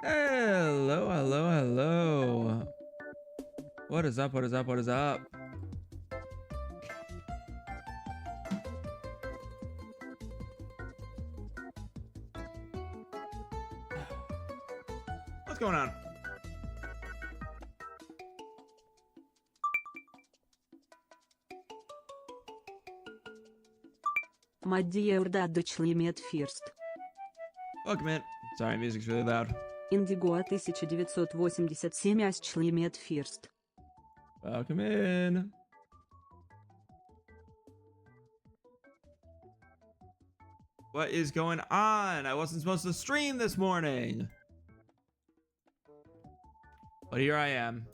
Hello, hello, hello. What is up? What is up? What is up? What's going on? My dear dad, limit first. Welcome in. Sorry, music's really loud. Indigo 1987 limit first. Welcome in. What is going on? I wasn't supposed to stream this morning. But here I am.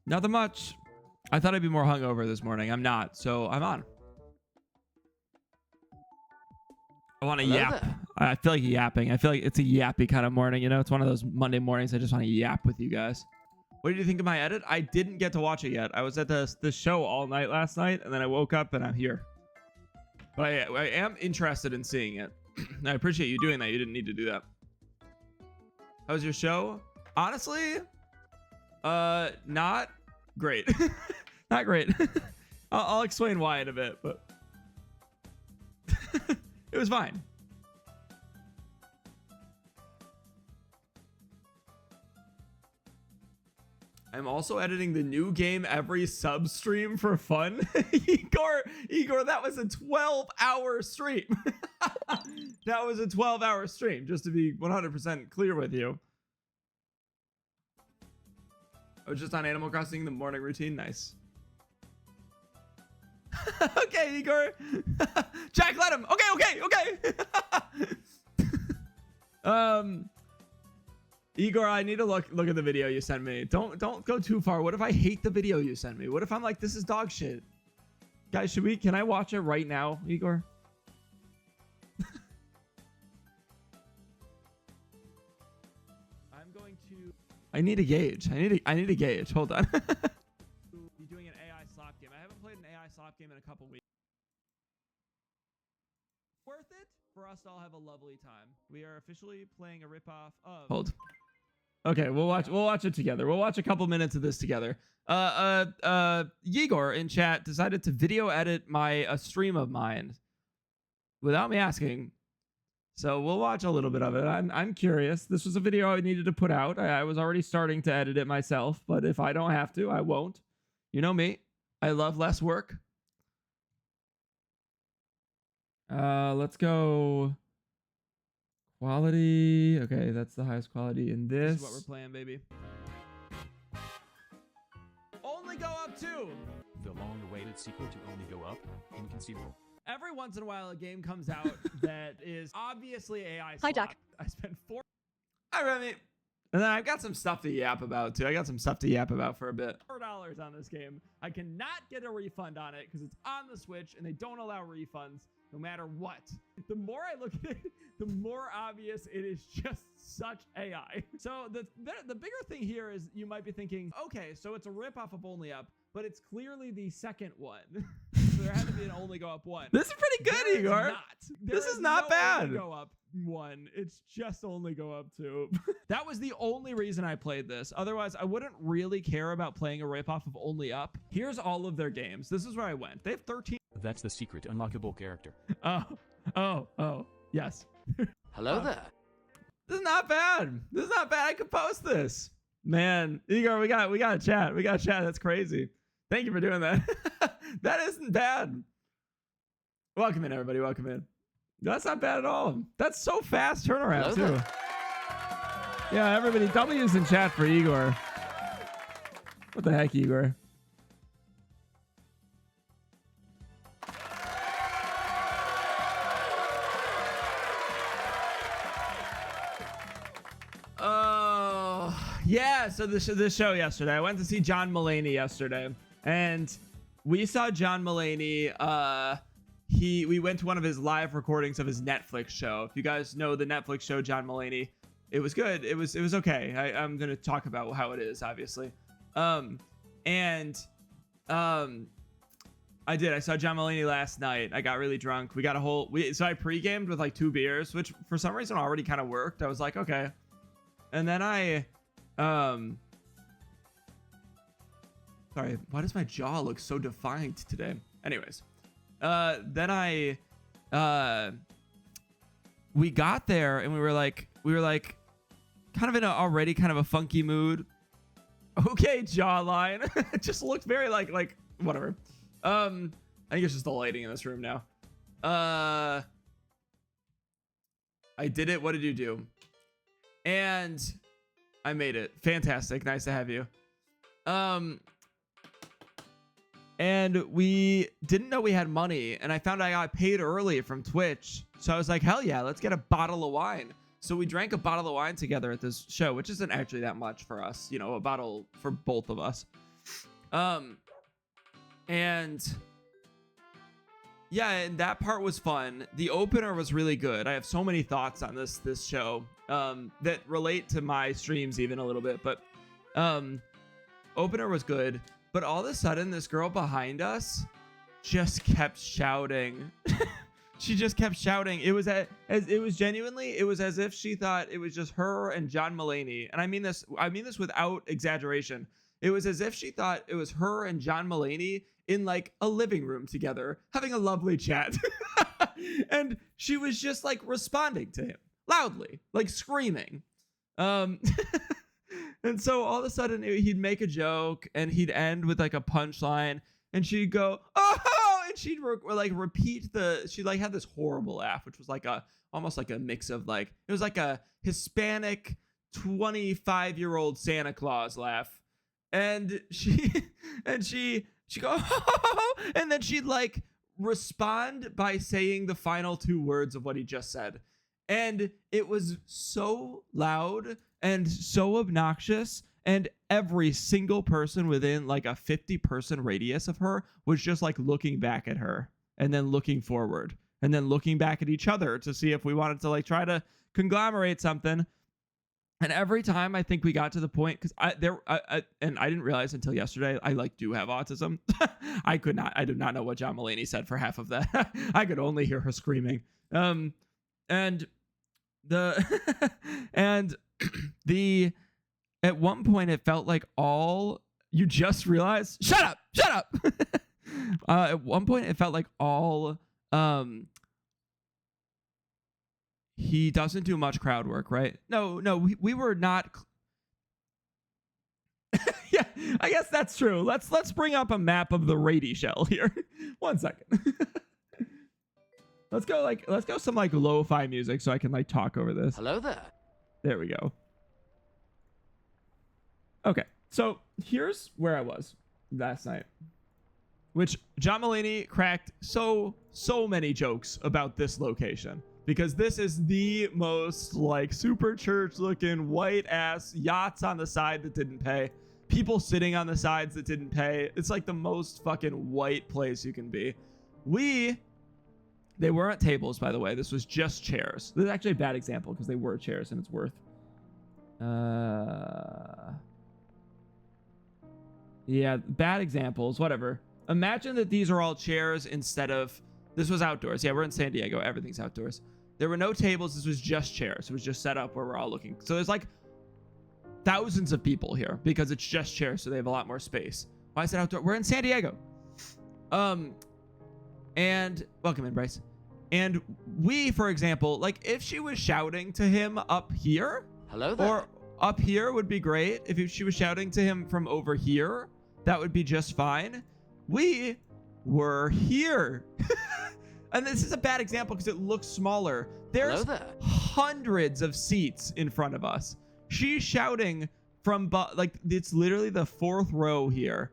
Nothing much. I thought I'd be more hungover this morning. I'm not, so I'm on. I want to yap. There. I feel like yapping. I feel like it's a yappy kind of morning. You know, it's one of those Monday mornings I just want to yap with you guys. What did you think of my edit? I didn't get to watch it yet. I was at the show all night last night, and then I woke up and I'm here. But I am interested in seeing it. I appreciate you doing that. You didn't need to do that. How was your show? Honestly, not great. Not great. I'll explain why in a bit, but it was fine. I'm also editing the new game every sub stream for fun. Igor, that was a 12-hour stream. That was a 12-hour stream, just to be 100% clear with you. I was just on Animal Crossing, the morning routine. Nice. Okay, Igor. Jack, let him. Okay. Igor, I need to look at the video you sent me. Don't go too far. What if I hate the video you sent me? What if I'm like, this is dog shit? Guys, can I watch it right now, Igor? I'm going to I need a gauge. I need a gauge. Hold on. Be doing an AI slop game. I haven't played an AI slop game in a couple weeks. Worth it for us to all have a lovely time. We are officially playing a ripoff of. Hold. Okay, we'll watch it together. We'll watch a couple minutes of this together. Igor in chat decided to video edit a stream of mine without me asking. So we'll watch a little bit of it. I'm curious. This was a video I needed to put out. I was already starting to edit it myself, but if I don't have to, I won't. You know me. I love less work. Let's go quality. Okay, that's the highest quality in this. This is what we're playing, baby. Only go up 2. The long-awaited sequel to Only Go Up? Inconceivable. Every once in a while, a game comes out that is obviously AI. Hi, Jack. I spent 4. Hi, Remy. And then I've got some stuff to yap about, too. I got some stuff to yap about for a bit. $4 on this game. I cannot get a refund on it because it's on the Switch, and they don't allow refunds no matter what. The more I look at it, the more obvious it is just such AI. So the bigger thing here is you might be thinking, okay, so it's a ripoff of Only Up, but it's clearly the second one. So there had to be an Only Go Up 1. This is pretty good, Igor. This is not bad. Only Go Up 1. It's just Only Go Up 2. That was the only reason I played this. Otherwise, I wouldn't really care about playing a ripoff of Only Up. Here's all of their games. This is where I went. They have 13. That's the secret unlockable character. Oh, yes. Hello there. This is not bad. This is not bad. I could post this. Man, Igor, we got a chat. We got a chat. That's crazy. Thank you for doing that. That isn't bad. Welcome in, everybody. Welcome in. That's not bad at all. That's so fast turnaround, too. Yeah, everybody. W's in chat for Igor. What the heck, Igor? Yeah, so this show yesterday, I went to see John Mulaney yesterday, and we saw John Mulaney. We went to one of his live recordings of his Netflix show. If you guys know the Netflix show John Mulaney, it was good. It was okay. I'm gonna talk about how it is, obviously. I did. I saw John Mulaney last night. I got really drunk. We got a whole... So I pre-gamed with like 2 beers, which for some reason already kind of worked. I was like, okay. And then I... Sorry, why does my jaw look so defined today? Anyways. Then I... We got there and we were like kind of in a already kind of a funky mood. Okay, jawline. It just looked very like whatever. I think it's just the lighting in this room now. I did it. What did you do? And I made it. Fantastic. Nice to have you. And we didn't know we had money, and I found I got paid early from Twitch. So I was like, hell yeah, let's get a bottle of wine. So we drank a bottle of wine together at this show, which isn't actually that much for us, you know, a bottle for both of us. And yeah, and that part was fun. The opener was really good. I have so many thoughts on this show that relate to my streams even a little bit, but opener was good. But all of a sudden, this girl behind us just kept shouting. She just kept shouting. It was as if she thought it was just her and John Mulaney. And I mean this without exaggeration. It was as if she thought it was her and John Mulaney in like a living room together, having a lovely chat. And she was just like responding to him loudly, like screaming. And so all of a sudden he'd make a joke and he'd end with like a punchline and she'd go, oh, and she'd like repeat she like had this horrible laugh, which was like almost like a mix of like, it was like a Hispanic 25-year-old Santa Claus laugh. And she go, oh, and then she'd like respond by saying the final 2 words of what he just said. And it was so loud and so obnoxious, and every single person within like a 50-person radius of her was just like looking back at her and then looking forward and then looking back at each other to see if we wanted to like try to conglomerate something. And every time I think we got to the point, because I didn't realize until yesterday, I like do have autism. I did not know what John Mulaney said for half of that. I could only hear her screaming. And at one point it felt like you just realized, shut up. At one point it felt like he doesn't do much crowd work, right? No, we were not. Yeah, I guess that's true. Let's bring up a map of the Rady Shell here. 1 second. Let's go some like lo-fi music so I can like talk over this. Hello there. There we go. Okay, so here's where I was last night, which John Mulaney cracked so many jokes about this location, because this is the most like super church looking white ass yachts on the side that didn't pay, people sitting on the sides that didn't pay. It's like the most fucking white place you can be. They weren't tables, by the way. This was just chairs. This is actually a bad example because they were chairs and it's worth. Yeah, bad examples, whatever. Imagine that these are all chairs instead of... This was outdoors. Yeah, we're in San Diego. Everything's outdoors. There were no tables. This was just chairs. It was just set up where we're all looking. So there's like thousands of people here because it's just chairs, so they have a lot more space. Why is it outdoor? We're in San Diego. And welcome in, Bryce. And we, for example, like if she was shouting to him up here, hello there, or up here would be great. If she was shouting to him from over here, that would be just fine. We were here. And this is a bad example because it looks smaller. There's hundreds of seats in front of us. She's shouting from like it's literally the 4th row here.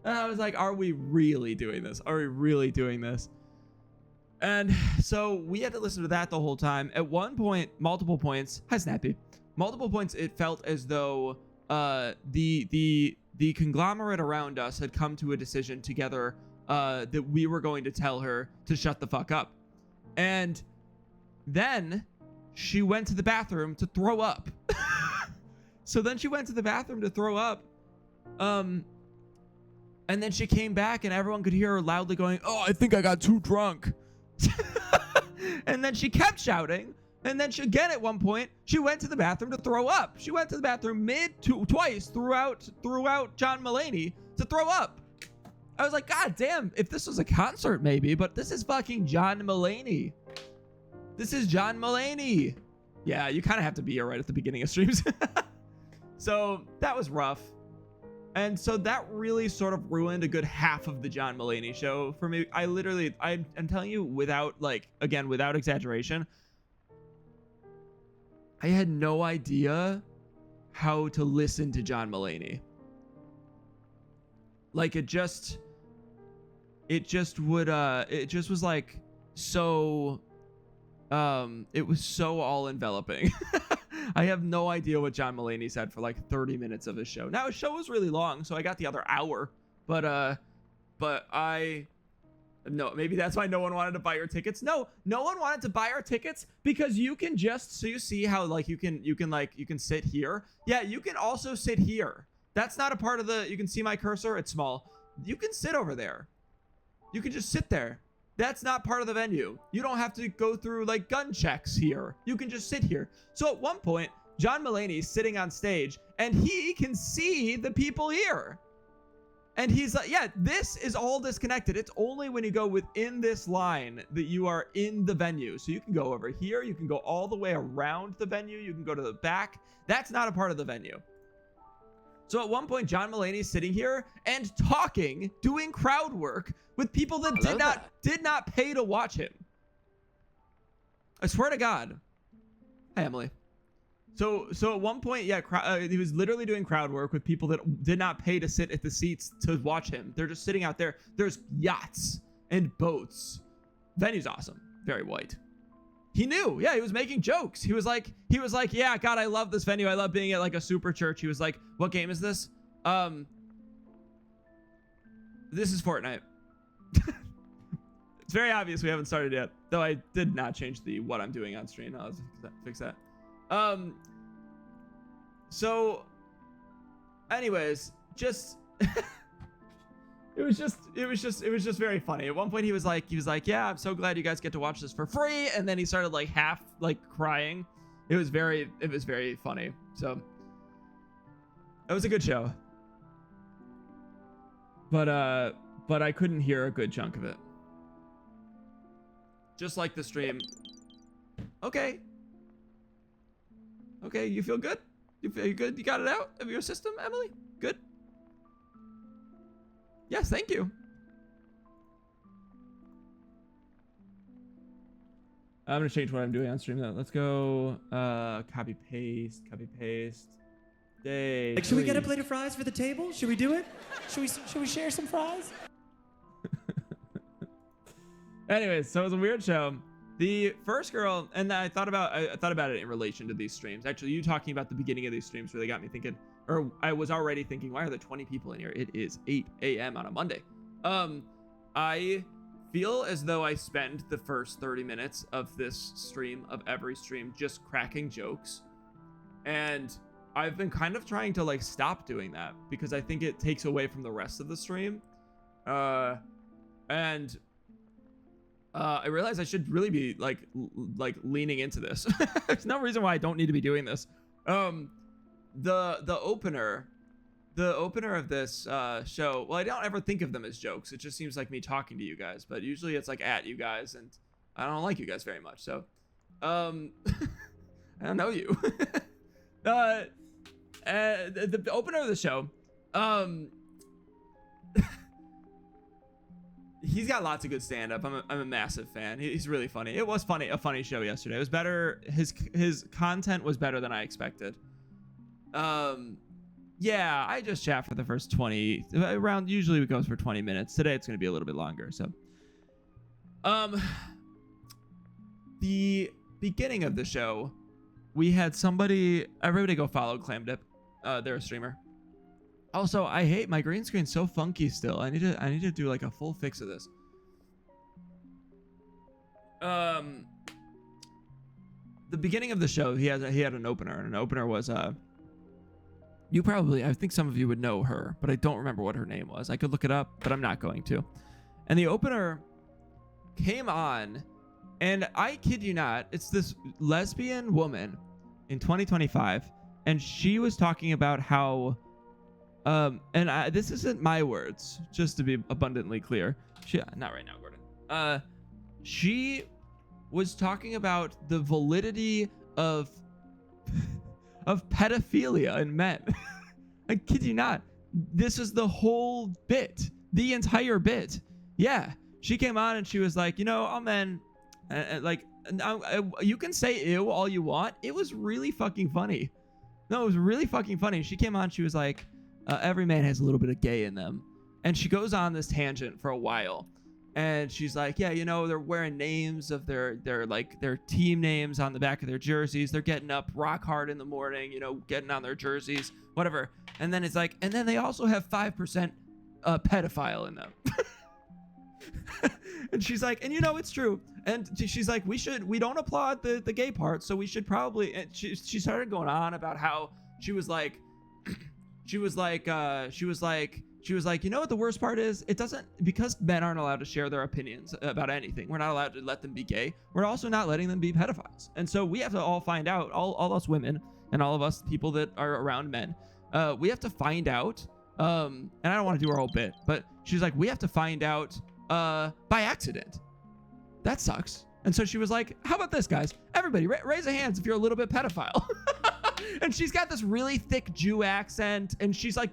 And I was like, are we really doing this? Are we really doing this? And so we had to listen to that the whole time. At one point, multiple points, hi Snappy, multiple points, it felt as though the conglomerate around us had come to a decision together that we were going to tell her to shut the fuck up. And then she went to the bathroom to throw up. So then she went to the bathroom to throw up. And then she came back and everyone could hear her loudly going, "Oh, I think I got too drunk." And then she kept shouting. And then again at one point, she went to the bathroom to throw up. She went to the bathroom twice throughout John Mulaney to throw up. I was like, God damn, if this was a concert maybe, but this is fucking John Mulaney. This is John Mulaney. Yeah, you kind of have to be here right at the beginning of streams. So that was rough. And so that really sort of ruined a good half of the John Mulaney show for me. I'm telling you, without exaggeration, I had no idea how to listen to John Mulaney. Like it just was like so it was so all enveloping. I have no idea what John Mulaney said for like 30 minutes of his show. Now his show was really long, so I got the other hour, but no, maybe that's why no one wanted to buy your tickets. No one wanted to buy our tickets because you can just, so you see how like you can sit here. Yeah, you can also sit here. That's not a part of the, you can see my cursor, it's small. You can sit over there. You can just sit there. That's not part of the venue. You don't have to go through like gun checks here. You can just sit here. So at one point, John Mulaney's sitting on stage and he can see the people here. And he's like, yeah, this is all disconnected. It's only when you go within this line that you are in the venue. So you can go over here. You can go all the way around the venue. You can go to the back. That's not a part of the venue. So at one point, John Mulaney's sitting here and talking, doing crowd work with people that did not pay to watch him. I swear to God. Hi, Emily. So at one point, yeah, he was literally doing crowd work with people that did not pay to sit at the seats to watch him. They're just sitting out there. There's yachts and boats. Venue's awesome. Very white. He knew. Yeah, he was making jokes. He was like, yeah, God, I love this venue. I love being at like a super church. He was like, what game is this? This is Fortnite. It's very obvious we haven't started yet, though I did not change what I'm doing on stream. I'll fix that. So anyways, just it was just very funny. At one point he was like, yeah, I'm so glad you guys get to watch this for free. And then he started like half like crying. It was very funny. So it was a good show. But I couldn't hear a good chunk of it. Just like the stream. Okay, you feel good? You feel good? You got it out of your system, Emily? Good? Yes, thank you. I'm gonna change what I'm doing on stream though. Let's go copy paste. Day. Like, should we get a plate of fries for the table? Should we do it? Should we share some fries? Anyways, so it was a weird show. The first girl, and I thought about it in relation to these streams. Actually, you talking about the beginning of these streams really got me thinking, or I was already thinking, why are there 20 people in here? It is 8 a.m. on a Monday. I feel as though I spend the first 30 minutes of this stream, of every stream, just cracking jokes. And I've been kind of trying to like stop doing that because I think it takes away from the rest of the stream. I realize I should really be like leaning into this. There's no reason why I don't need to be doing this. The opener of this show, well, I don't ever think of them as jokes. It just seems like me talking to you guys, but usually it's like at you guys, and I don't like you guys very much. So, I don't know you. The opener of the show, he's got lots of good stand-up. I'm a massive fan. He's really funny. It was funny, a funny show yesterday. It was better. His content was better than I expected. Yeah, I just chat for the first 20 around. Usually it goes for 20 minutes. Today it's gonna be a little bit longer. So, the beginning of the show, we had everybody go follow Clam Dip. They're a streamer. Also, I hate my green screen so funky still. I need to do like a full fix of this. The beginning of the show, he had an opener, and an opener was You probably, I think some of you would know her, but I don't remember what her name was. I could look it up, but I'm not going to. And the opener came on, and I kid you not, it's this lesbian woman in 2025, and she was talking about how, this isn't my words, just to be abundantly clear. Not right now, Gordon. She was talking about the validity of pedophilia in men. I kid you not. This is the whole bit, the entire bit. Yeah, she came on and she was like, all men, you can say ew all you want. It was really fucking funny. No, it was really fucking funny. She came on, she was like, every man has a little bit of gay in them. And she goes on this tangent for a while. And she's like, yeah, they're wearing names of their team names on the back of their jerseys. They're getting up rock hard in the morning, getting on their jerseys, whatever. And then it's like, and then they also have 5% pedophile in them. And she's like, and it's true. And she's like, we don't applaud the gay part. So we should probably, and she started going on about how she was like, what the worst part is? It doesn't, because men aren't allowed to share their opinions about anything. We're not allowed to let them be gay. We're also not letting them be pedophiles. And so we have to all find out, all us women and all of us people that are around men, we have to find out, and I don't want to do our whole bit, but she's like, we have to find out by accident. That sucks. And so she was like, how about this, guys? Everybody raise your hands if you're a little bit pedophile. And she's got this really thick Jew accent, and she's like,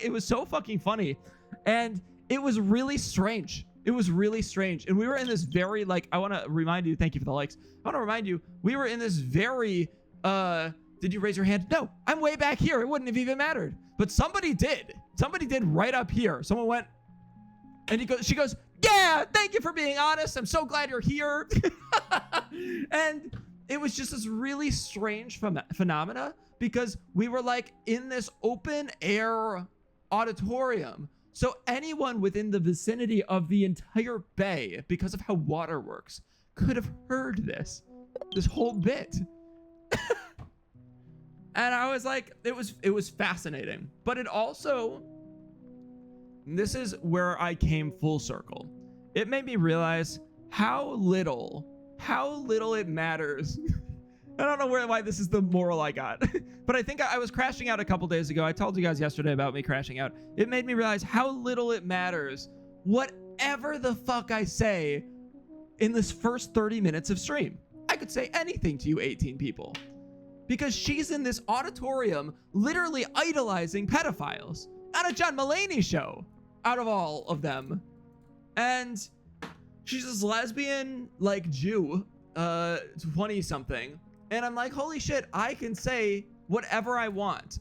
it was so fucking funny. And it was really strange. It was really strange. And we were in this very, I want to remind you, thank you for the likes. I want to remind you, we were in this very, did you raise your hand? No, I'm way back here. It wouldn't have even mattered. But somebody did. Somebody did right up here. Someone went, and she goes, yeah, thank you for being honest. I'm so glad you're here. And it was just this really strange phenomena, because we were like in this open air auditorium. So anyone within the vicinity of the entire bay, because of how water works, could have heard this whole bit. And I was like, it was fascinating. But it also, this is where I came full circle. It made me realize how little it matters. I don't know why this is the moral I got, but I think I was crashing out a couple days ago. I told you guys yesterday about me crashing out. It made me realize how little it matters whatever the fuck I say in this first 30 minutes of stream. I could say anything to you 18 people, because she's in this auditorium literally idolizing pedophiles on a John Mulaney show out of all of them. And she's this lesbian, Jew, 20 something. And I'm like, holy shit, I can say whatever I want.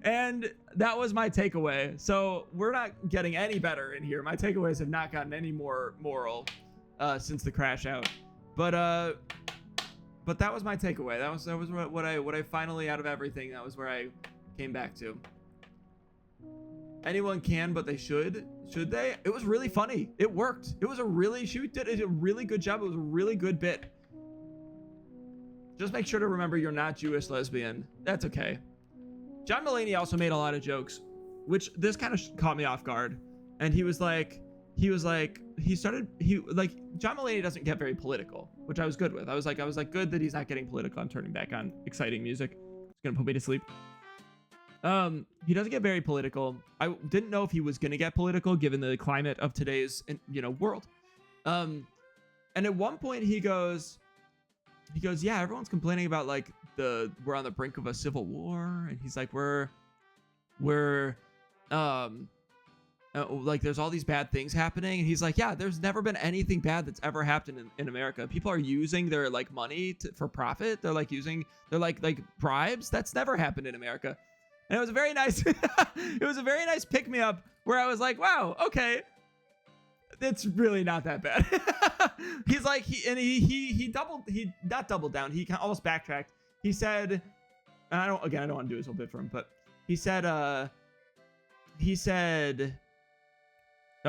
And that was my takeaway. So we're not getting any better in here. My takeaways have not gotten any more moral since the crash out. But that was my takeaway. That was what I finally, out of everything, that was where I came back to. Anyone can, but they should. Should they? It was really funny. It worked. She did a really good job. It was a really good bit. Just make sure to remember you're not Jewish lesbian. That's okay. John Mulaney also made a lot of jokes, which this kind of caught me off guard. And John Mulaney doesn't get very political, which I was good with. I was like, good that he's not getting political. I'm turning back on exciting music. It's gonna put me to sleep. He doesn't get very political. I didn't know if he was gonna get political given the climate of today's, world. And at one point he goes, yeah, everyone's complaining about we're on the brink of a civil war, and he's like, there's all these bad things happening, and he's like, yeah, there's never been anything bad that's ever happened in America. People are using their money for profit. They're like bribes. That's never happened in America. And it was a very nice pick me up where I was like, wow, okay, it's really not that bad. He's like, he not doubled down. He almost backtracked. He said, and I don't want to do his whole bit for him, but he said, oh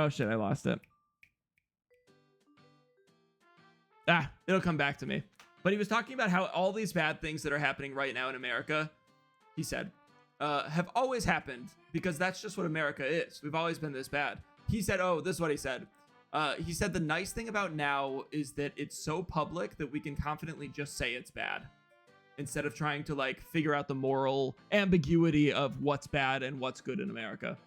shit, I lost it. It'll come back to me. But he was talking about how all these bad things that are happening right now in America he said, have always happened because that's just what America is. We've always been this bad. He said, oh, this is what he said. He said the nice thing about now is that it's so public that we can confidently just say it's bad instead of trying to like figure out the moral ambiguity of what's bad and what's good in America.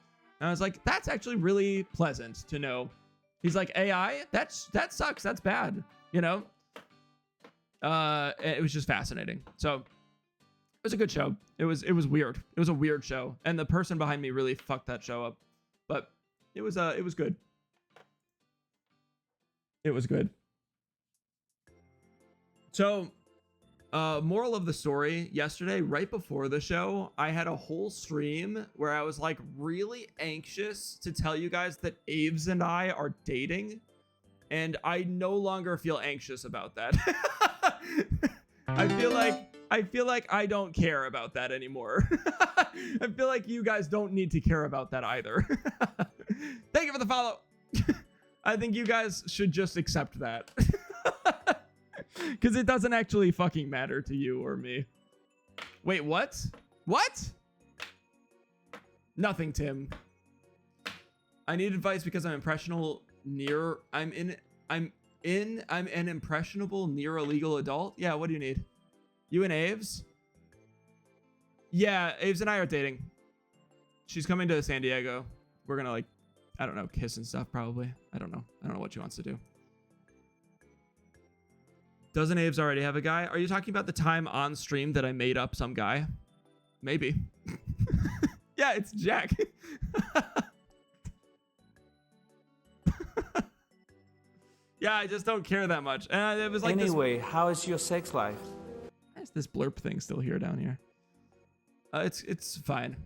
And I was like, that's actually really pleasant to know. He's like, AI, that sucks. That's bad. You know? It was just fascinating. So it was a good show. It was weird. It was a weird show. And the person behind me really fucked that show up. But it was good. It was good. So, moral of the story, yesterday, right before the show, I had a whole stream where I was like really anxious to tell you guys that Aves and I are dating. And I no longer feel anxious about that. I feel like I don't care about that anymore. I feel like you guys don't need to care about that either. Thank you for the follow. I think you guys should just accept that. Because it doesn't actually fucking matter to you or me. Wait, what? What? Nothing, Tim. I need advice because I'm impressionable near... I'm an impressionable near illegal adult. Yeah, what do you need? You and Aves? Yeah, Aves and I are dating. She's coming to San Diego. We're gonna like, I don't know, kiss and stuff probably. I don't know what she wants to do. Doesn't Aves already have a guy? Are you talking about the time on stream that I made up some guy? Maybe. Yeah, it's Jack. Yeah, I just don't care that much. And it was like anyway, how is your sex life? Why is this blurb thing still here down here? It's fine.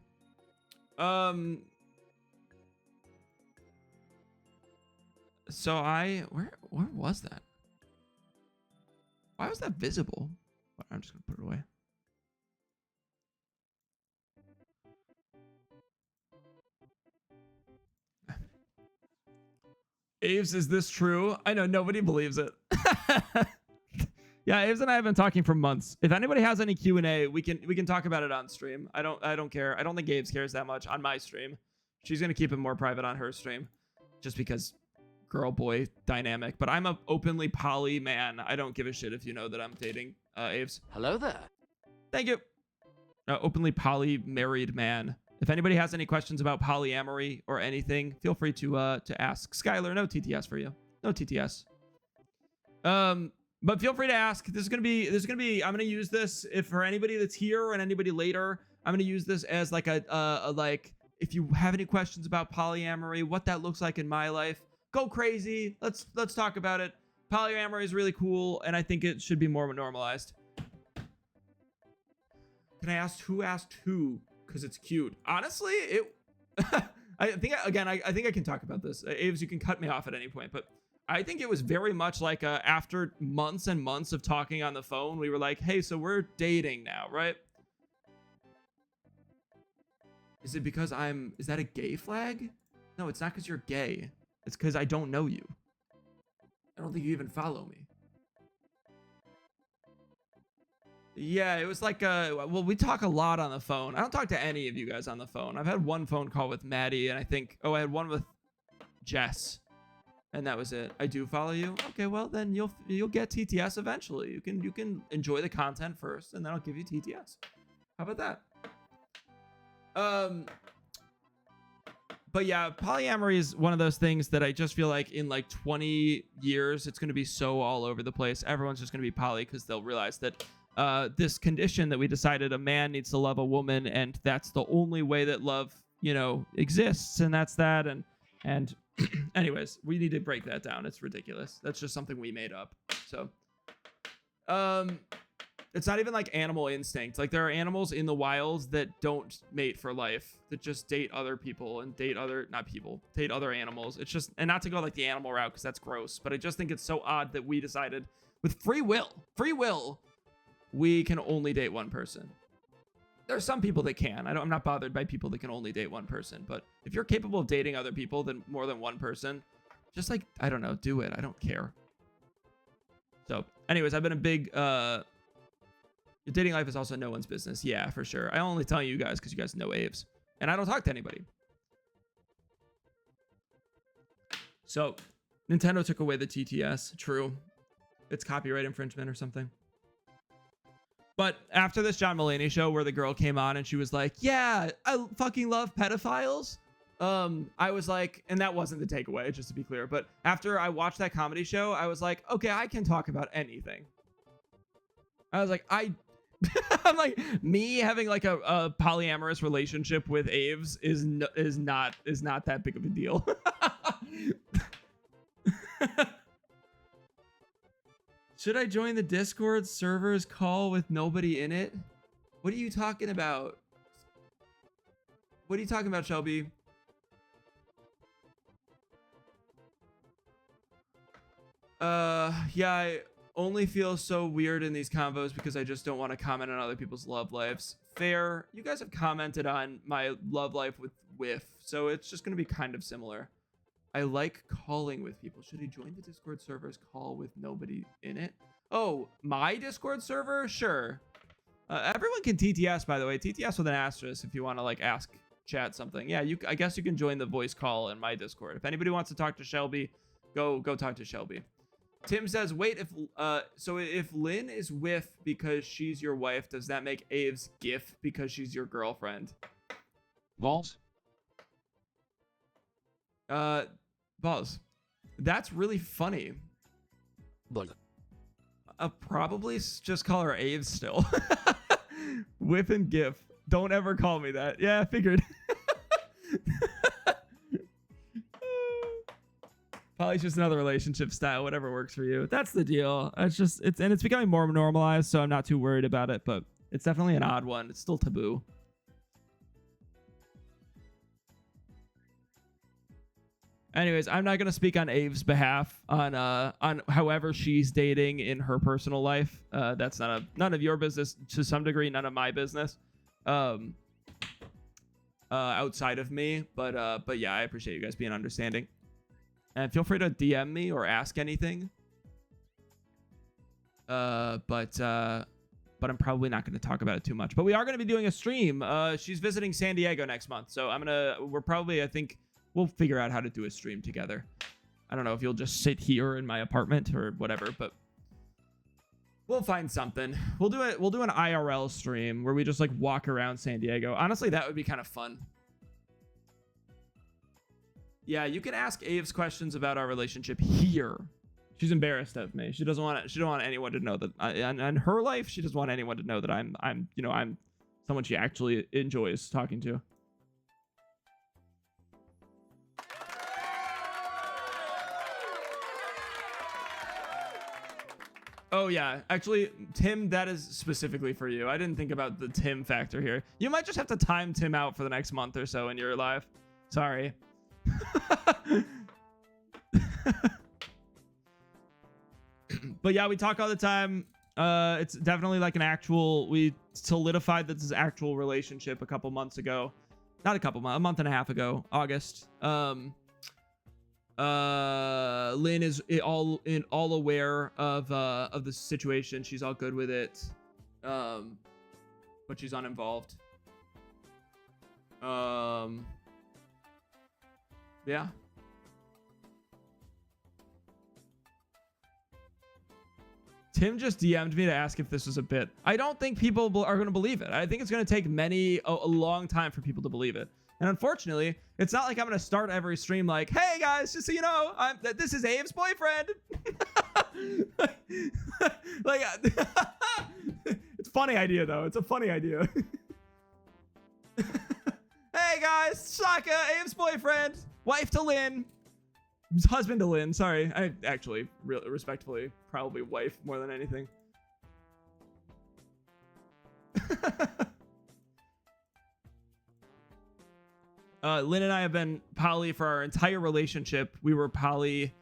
So where was that? Why was that visible? I'm just gonna put it away. Aves, is this true? I know nobody believes it. Yeah, Aves and I have been talking for months. If anybody has any Q&A, we can talk about it on stream. I don't care. I don't think Aves cares that much on my stream. She's gonna keep it more private on her stream, just because girl boy dynamic. But I'm an openly poly man. I don't give a shit if you know that I'm dating Aves. Hello there. Thank you. Openly poly married man. If anybody has any questions about polyamory or anything, feel free to ask. Skylar, no TTS for you. No TTS. But feel free to ask. This is gonna be. I'm gonna use this if for anybody that's here and anybody later. I'm gonna use this as like a like if you have any questions about polyamory, what that looks like in my life, go crazy. Let's talk about it. Polyamory is really cool, and I think it should be more normalized. Can I ask who asked who? Because it's cute. Honestly, I think I can talk about this. Aves, you can cut me off at any point, but I think it was very much like after months and months of talking on the phone, we were like, hey, so we're dating now, right? Is it because is that a gay flag? No, it's not because you're gay. It's because I don't know you. I don't think you even follow me. Yeah, it was like, well, we talk a lot on the phone. I don't talk to any of you guys on the phone. I've had one phone call with Maddie, and I think, I had one with Jess, and that was it. I do follow you. Okay, well, then you'll get TTS eventually. You can enjoy the content first, and then I'll give you TTS. How about that? But yeah, polyamory is one of those things that I just feel like in like 20 years, it's going to be so all over the place. Everyone's just going to be poly because they'll realize that this condition that we decided a man needs to love a woman, and that's the only way that love, exists, and that's that. And anyways, we need to break that down. It's ridiculous. That's just something we made up. So, it's not even like animal instinct. Like there are animals in the wilds that don't mate for life, that just date other people and date other animals. It's just, and not to go like the animal route because that's gross, but I just think it's so odd that we decided with free will, we can only date one person. There are some people that can. I'm not bothered by people that can only date one person, but if you're capable of dating other people than more than one person, just like, I don't know, do it. I don't care. So anyways, I've been a big, Your dating life is also no one's business. Yeah, for sure. I only tell you guys because you guys know Aves. And I don't talk to anybody. So, Nintendo took away the TTS. True. It's copyright infringement or something. But after this John Mulaney show where the girl came on and she was like, yeah, I fucking love pedophiles. I was like, and that wasn't the takeaway, just to be clear. But after I watched that comedy show, I was like, okay, I can talk about anything. I was like, I'm like, me having like a polyamorous relationship with Aves is not that big of a deal. Should I join the Discord server's call with nobody in it? What are you talking about? What are you talking about, Shelby? Yeah, I only feel so weird in these convos because I just don't want to comment on other people's love lives. Fair. You guys have commented on my love life with Whiff, so it's just going to be kind of similar. I like calling with people. Should I join the Discord server's call with nobody in it? Oh, my Discord server? Sure. Everyone can TTS, by the way. TTS with an asterisk if you want to like ask chat something. Yeah, I guess you can join the voice call in my Discord. If anybody wants to talk to Shelby, go talk to Shelby. Tim says, wait, if Lynn is Whiff because she's your wife, does that make Aves GIF because she's your girlfriend? Balls. Balls. That's really funny. Blah. Probably just call her Aves still. Whiff and GIF. Don't ever call me that. Yeah, I figured. Probably just another relationship style, whatever works for you. That's the deal. It's becoming more normalized, so I'm not too worried about it, but it's definitely an odd one. It's still taboo. Anyways, I'm not gonna speak on Aves' behalf on however she's dating in her personal life. That's none of your business, to some degree, none of my business. Outside of me, but yeah, I appreciate you guys being understanding. And feel free to DM me or ask anything. But I'm probably not going to talk about it too much. But we are going to be doing a stream. She's visiting San Diego next month, so I think we'll figure out how to do a stream together. I don't know if you'll just sit here in my apartment or whatever, but we'll find something. We'll do an IRL stream where we just like walk around San Diego. Honestly, that would be kind of fun. Yeah, you can ask Aves questions about our relationship here. She's embarrassed of me. She doesn't want anyone to know that in her life, she doesn't want anyone to know that I'm someone she actually enjoys talking to. Oh yeah, actually, Tim, that is specifically for you. I didn't think about the Tim factor here. You might just have to time Tim out for the next month or so in your life. Sorry. But yeah, we talk all the time. It's definitely like we solidified this actual relationship a couple months ago. Not a couple months, a month and a half ago, August. Lynn is all aware of the situation. She's all good with it. But she's uninvolved. Yeah. Tim just DM'd me to ask if this was a bit. I don't think people are going to believe it. I think it's going to take a long time for people to believe it. And unfortunately, it's not like I'm going to start every stream like, hey guys, just so you know, this is Aves' boyfriend. Like, it's a funny idea though. It's a funny idea. Hey guys, Schlaacka, Aves' boyfriend, wife to Lynn, husband to Lynn. Sorry, I actually really respectfully probably wife more than anything. Lynn and I have been poly for our entire relationship. We were poly.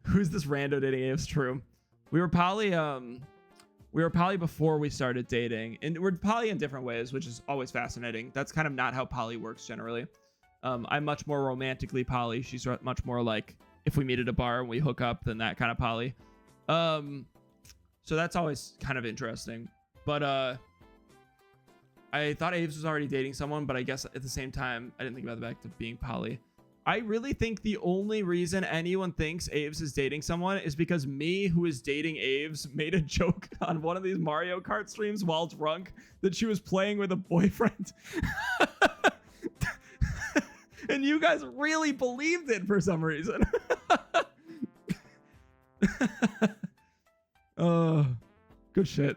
Who's this rando dating Aves? True. We were poly before we started dating, and we're poly in different ways, which is always fascinating. That's kind of not how poly works generally. I'm much more romantically poly. She's much more like if we meet at a bar and we hook up, then that kind of poly. So that's always kind of interesting. But I thought Aves was already dating someone, but I guess at the same time, I didn't think about the fact of being poly. I really think the only reason anyone thinks Aves is dating someone is because me, who is dating Aves, made a joke on one of these Mario Kart streams while drunk that she was playing with a boyfriend. And you guys really believed it for some reason. Oh, good shit.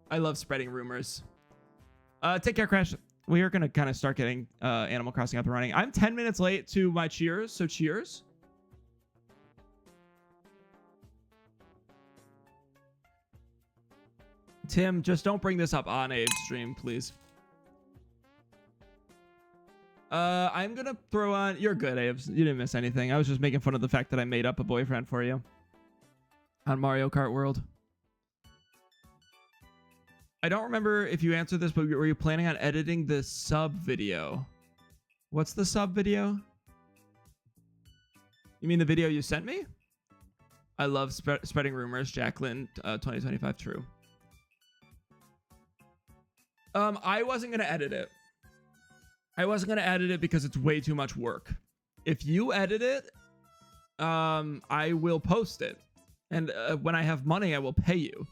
I love spreading rumors. Take care, Crash. We are going to kind of start getting Animal Crossing up and running. I'm 10 minutes late to my cheers, so cheers. Tim, just don't bring this up on Abe's stream, please. I'm going to throw on... You're good, Abe's. You didn't miss anything. I was just making fun of the fact that I made up a boyfriend for you on Mario Kart World. I don't remember if you answered this, but were you planning on editing the sub video? What's the sub video? You mean the video you sent me? I love spreading rumors. Jacqueline, 2025 true. I wasn't going to edit it. I wasn't going to edit it because it's way too much work. If you edit it, I will post it. And when I have money, I will pay you.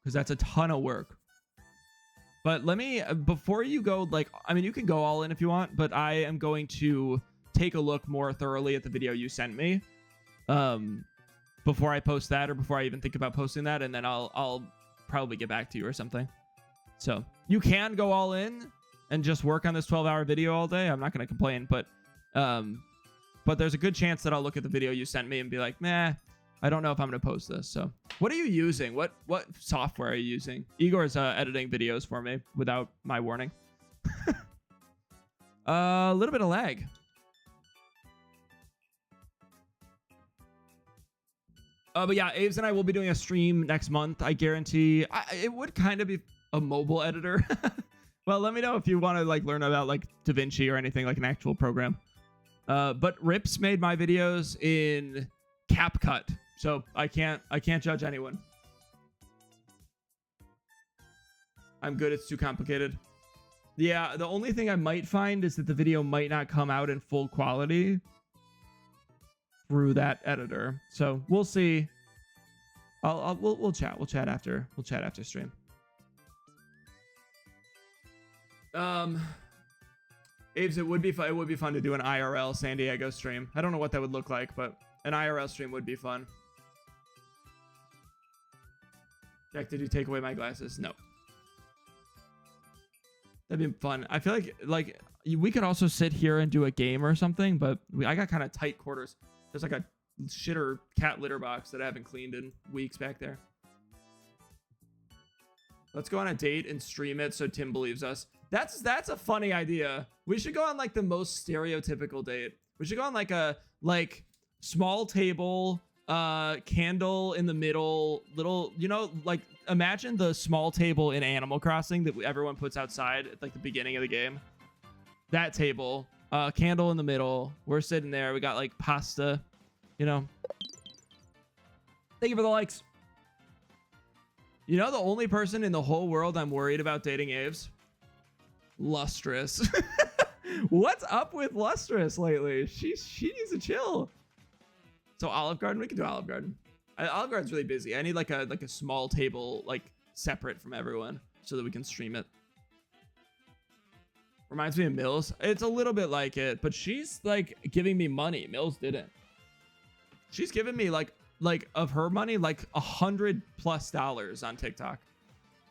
Because that's a ton of work. But let me, before you go, like, I mean, you can go all in if you want, but I am going to take a look more thoroughly at the video you sent me before I post that, or before I even think about posting that, and then I'll probably get back to you or something. So you can go all in and just work on this 12-hour video all day. I'm not going to complain, but there's a good chance that I'll look at the video you sent me and be like, nah, I don't know if I'm going to post this. So what are you using? What software are you using? Igor's editing videos for me without my warning. A little bit of lag. But yeah, Aves and I will be doing a stream next month. I guarantee. It would kind of be a mobile editor. Well, let me know if you want to like learn about like DaVinci or anything, like an actual program. But Rips made my videos in CapCut, so I can't judge anyone. I'm good. It's too complicated. Yeah, the only thing I might find is that the video might not come out in full quality through that editor. So we'll see. We'll chat. We'll chat after stream. Aves, it would be fun. It would be fun to do an IRL San Diego stream. I don't know what that would look like, but an IRL stream would be fun. Jack, did you take away my glasses? No. That'd be fun. I feel like we could also sit here and do a game or something, but I got kind of tight quarters. There's like a shitter cat litter box that I haven't cleaned in weeks back there. Let's go on a date and stream it so Tim believes us. That's a funny idea. We should go on like the most stereotypical date. We should go on like a small table, candle in the middle, little, you know, like imagine the small table in Animal Crossing that everyone puts outside at like the beginning of the game. That table, candle in the middle. We're sitting there. We got like pasta, you know. Thank you for the likes. You know, the only person in the whole world I'm worried about dating Aves? Lustrous. What's up with Lustrous lately? She needs to chill. So Olive Garden, we can do Olive Garden. Olive Garden's really busy. I need like a small table, like separate from everyone, so that we can stream it. Reminds me of Mills. It's a little bit like it, but she's like giving me money. Mills didn't. She's giving me like of her money, like $100+ on TikTok.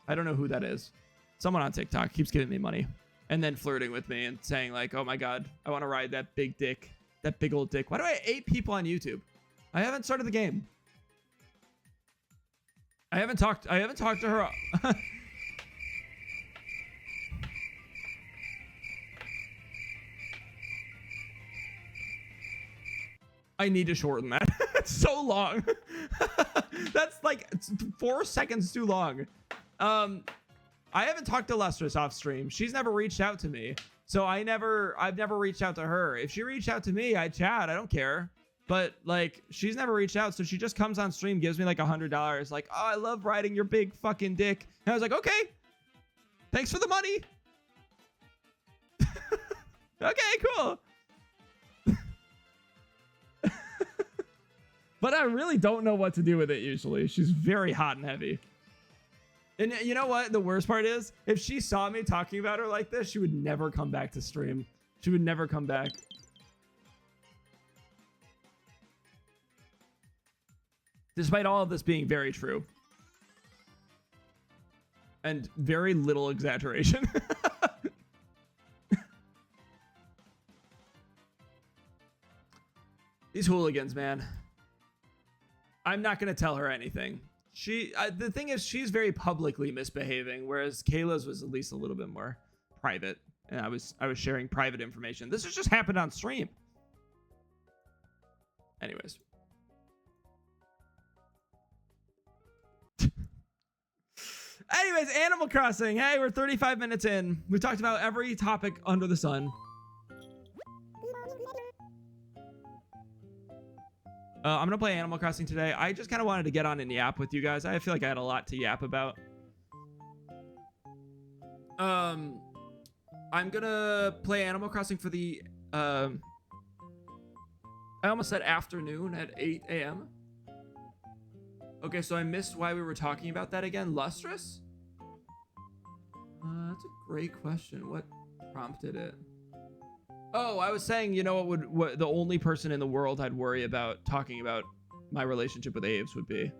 I don't know who that is. Someone on TikTok keeps giving me money and then flirting with me and saying like, oh my God, I want to ride that big dick, that big old dick. Why do I have 8 people on YouTube? I haven't started the game. I haven't talked to her. I need to shorten that. It's so long. That's like 4 seconds too long. I haven't talked to Lustrous off stream. She's never reached out to me. So I've never reached out to her. If she reached out to me, I'd chat. I don't care. But like, she's never reached out. So she just comes on stream, gives me like $100. Like, oh, I love riding your big fucking dick. And I was like, okay, thanks for the money. Okay, cool. But I really don't know what to do with it usually. She's very hot and heavy. And you know what? The worst part is, if she saw me talking about her like this, she would never come back to stream. She would never come back. Despite all of this being very true. And very little exaggeration. These hooligans, man. I'm not going to tell her anything. The thing is, she's very publicly misbehaving, whereas Kayla's was at least a little bit more private. And I was sharing private information. This has just happened on stream. Anyways. Anyways, Animal Crossing. Hey, we're 35 minutes in. We talked about every topic under the sun. I'm gonna play Animal Crossing today. I just kind of wanted to get on and yap with you guys. I feel like I had a lot to yap about. I'm gonna play Animal Crossing for the I almost said afternoon at 8 a.m. Okay, so I missed why we were talking about that again. Lustrous? That's a great question. What prompted it? Oh, I was saying, you know what the only person in the world I'd worry about talking about my relationship with Aves would be.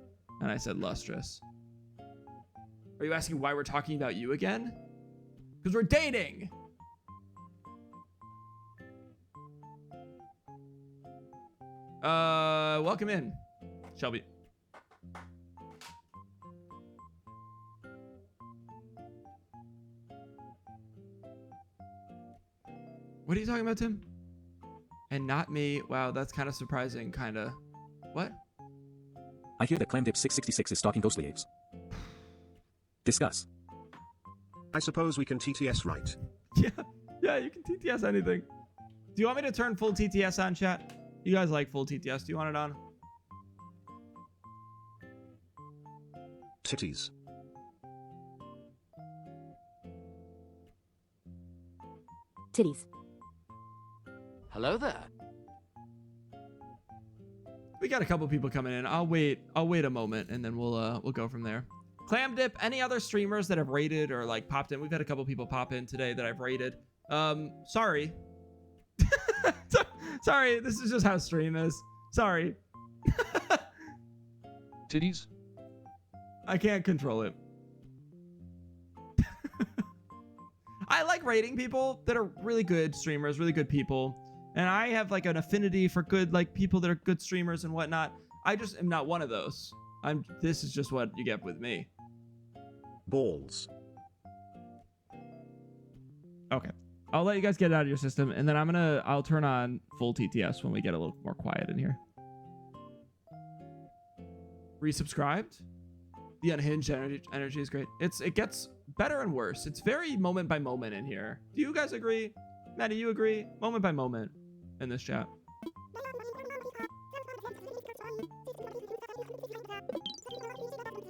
And I said Lustrous. Are you asking why we're talking about you again? Because we're dating. Welcome in, Shelby. What are you talking about, Tim? And not me. Wow, that's kind of surprising, kind of. What? I hear that ClamDip666 is stalking Ghostly Aves. Discuss. I suppose we can TTS, right? Yeah, you can TTS anything. Do you want me to turn full TTS on, chat? You guys like full TTS. Do you want it on? Titties. Titties. Hello there. We got a couple people coming in. I'll wait a moment and then we'll go from there. Clam Dip, any other streamers that have rated or like popped in? We've had a couple people pop in today that I've rated. Sorry. Sorry, this is just how stream is. Sorry. Titties? I can't control it. I like rating people that are really good streamers, really good people. And I have like an affinity for good, like people that are good streamers and whatnot. I just am not one of those. This is just what you get with me. Balls. Okay. I'll let you guys get it out of your system, and then I'll turn on full TTS when we get a little more quiet in here. Resubscribed? The unhinged energy is great. It gets better and worse. It's very moment by moment in here. Do you guys agree? Maddie, you agree? Moment by moment in this chat.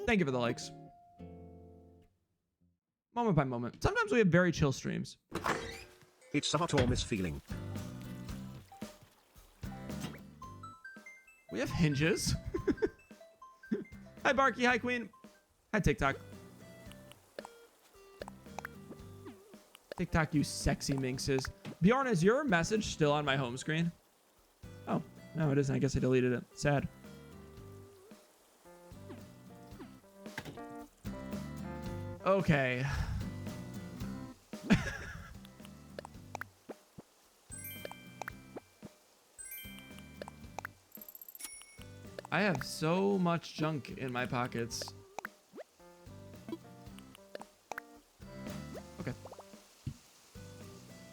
Thank you for the likes. Moment by moment. Sometimes we have very chill streams. It's a hot or miss feeling. We have hinges. Hi, Barky. Hi, Queen. Hi, TikTok. TikTok, you sexy minxes. Bjorn, is your message still on my home screen? Oh, no, it isn't. I guess I deleted it. Sad. Okay. I have so much junk in my pockets. Okay.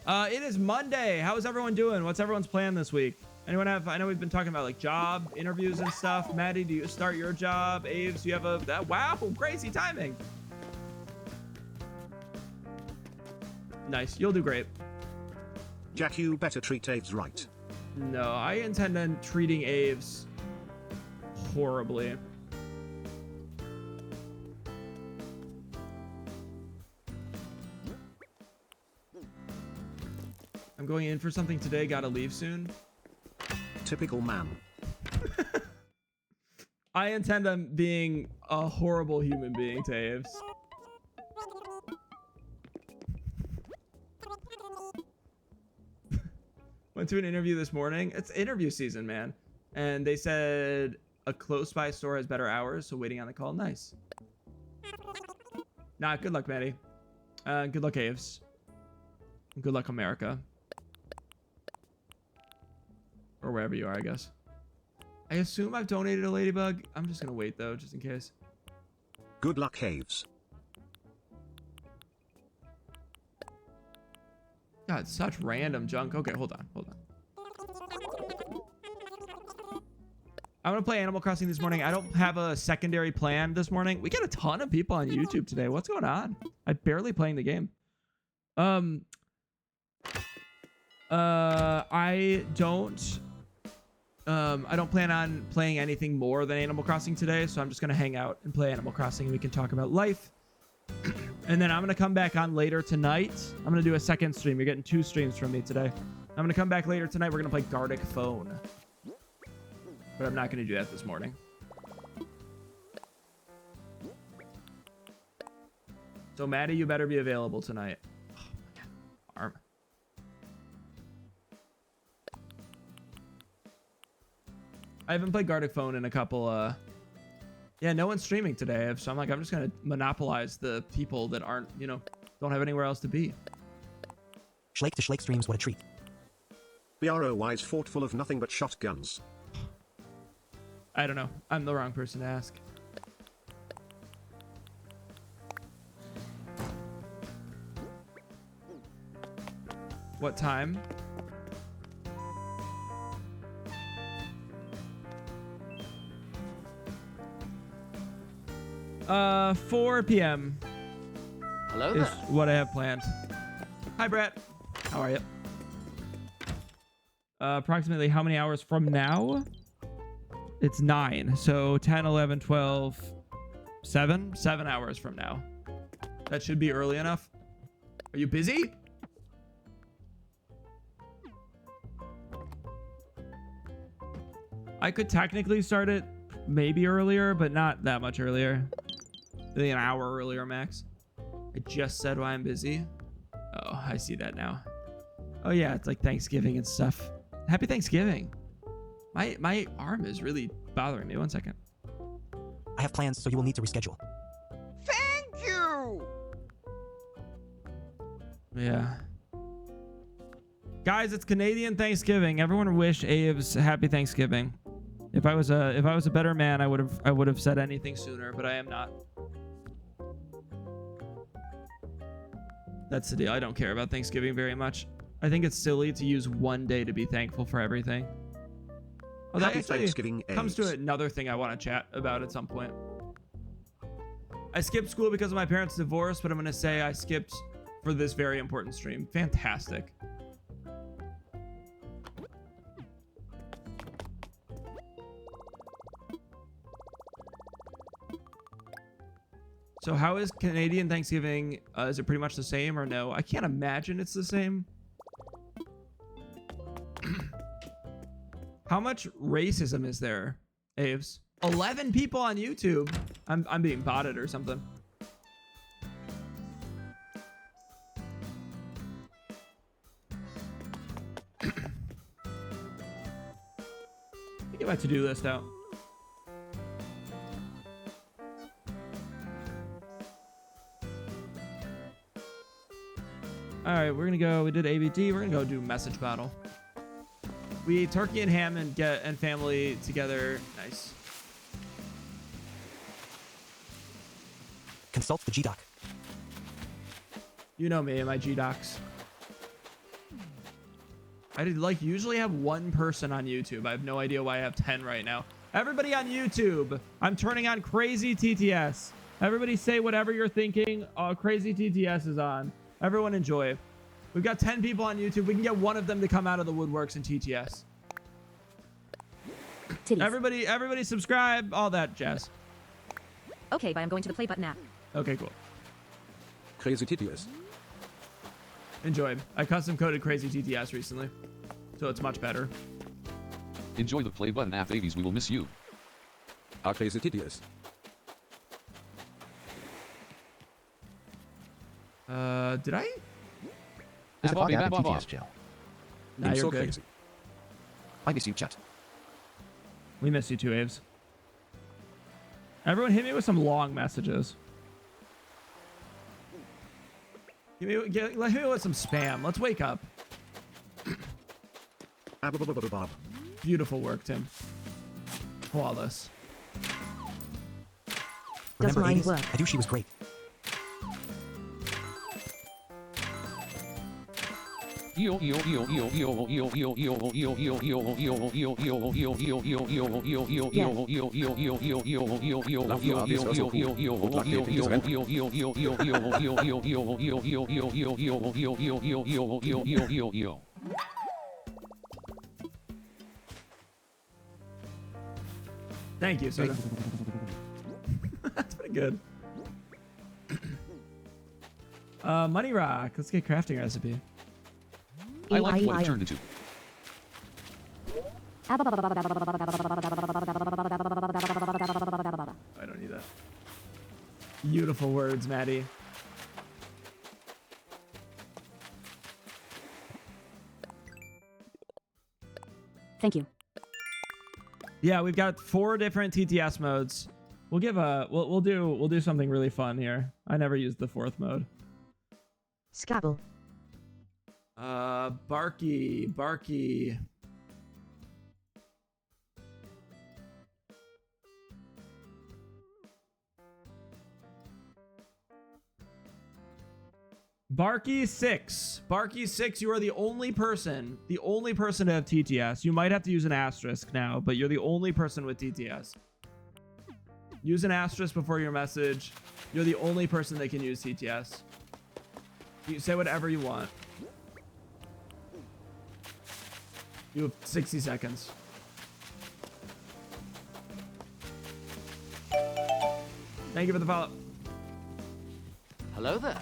It is Monday. How is everyone doing? What's everyone's plan this week? Anyone have, I know we've been talking about like job interviews and stuff. Maddie, do you start your job? Aves, you have wow, crazy timing. Nice. You'll do great. Jack, you better treat Aves right. No, I intend on treating Aves horribly. I'm going in for something today, gotta leave soon. Typical man. I intend on being a horrible human being to Aves. Went to an interview this morning. It's interview season, man. And they said a close by store has better hours, so waiting on the call. Nice. Nah, good luck, Maddie. Good luck, Aves. Good luck, America. Or wherever you are, I guess. I assume I've donated a ladybug. I'm just gonna wait though, just in case. Good luck, Haves. God, such random junk. Okay, hold on. I'm gonna play Animal Crossing this morning. I don't have a secondary plan this morning. We get a ton of people on YouTube today. What's going on? I'm barely playing the game. I don't plan on playing anything more than Animal Crossing today, so I'm just gonna hang out and play Animal Crossing and we can talk about life. And then I'm gonna come back on later tonight. I'm gonna do a second stream. You're getting 2 streams from me today. I'm gonna come back later tonight. We're gonna play Gartic Phone. But I'm not gonna do that this morning. So Maddie, you better be available tonight. Oh my God. Arm. I haven't played Gartic Phone in a couple, yeah, no one's streaming today, so I'm like, I'm just gonna monopolize the people that aren't, you know, don't have anywhere else to be. Schlake to Schlake streams, what a treat. BROY's fort full of nothing but shotguns. I don't know. I'm the wrong person to ask. What time? 4 p.m. Hello is there. what I have planned. Hi, Brett. How are you? Approximately how many hours from now? It's 9. So 10, 11, 12, 7? 7 hours from now. That should be early enough. Are you busy? I could technically start it maybe earlier, but not that much earlier. Maybe an hour earlier, max. I just said why I'm busy. Oh, I see that now. Oh yeah, it's like Thanksgiving and stuff. Happy Thanksgiving. My arm is really bothering me. 1 second. I have plans, so you will need to reschedule. Thank you. Yeah. Guys, it's Canadian Thanksgiving. Everyone wish Aves happy Thanksgiving. If I was a better man, I would have said anything sooner, but I am not. That's the deal. I don't care about Thanksgiving very much. I think it's silly to use one day to be thankful for everything. Oh, that Happy actually Thanksgiving, comes to Aves. another thing I want to chat about at some point. I skipped school because of my parents' divorce, but I'm going to say I skipped for this very important stream. Fantastic. So how is Canadian Thanksgiving? Is it pretty much the same or no? I can't imagine it's the same. How much racism is there, Aves? 11 people on YouTube. I'm being botted or something. Get my to-do list out. All right, we're gonna go. We did ABD. We're gonna go do message battle. We ate turkey and ham and family together. Nice. Consult the GDoc. You know me and my GDocs. I did like usually have 1 person on YouTube. I have no idea why I have 10 right now. Everybody on YouTube, I'm turning on Crazy TTS. Everybody say whatever you're thinking. Crazy TTS is on. Everyone enjoy. We've got 10 people on YouTube. We can get one of them to come out of the woodworks in TTS. Titties. Everybody subscribe, all that jazz. Okay, but I'm going to the play button app. Okay, cool. Crazy tedious. Enjoy. I custom coded Crazy TTS recently, so it's much better. Enjoy the play button app, babies. We will miss you. Crazy tedious. Did I? There's a Bobby, bug out of Bobby. TTS jail. Nah, I'm you're so good. crazy. I miss you, chat. We miss you too, Aves. Everyone hit me with some long messages. Hit me with some spam. Let's wake up. Bob. Beautiful work, Tim. Flawless. Does Remember mine 80s? work? I do. She was great. Thank you, Soda. That's pretty good. Money Rock. Let's get crafting recipe. I like what it turned into. I don't need that. Beautiful words, Maddie. Thank you. Yeah, we've got 4 different TTS modes. We'll give a we'll do something really fun here. I never used the 4th mode. Scabble. Barky. Barky 6. Barky 6, you are the only person to have TTS. You might have to use an asterisk now, but you're the only person with TTS. Use an asterisk before your message. You're the only person that can use TTS. You say whatever you want. You have 60 seconds. Thank you for the follow. Hello there.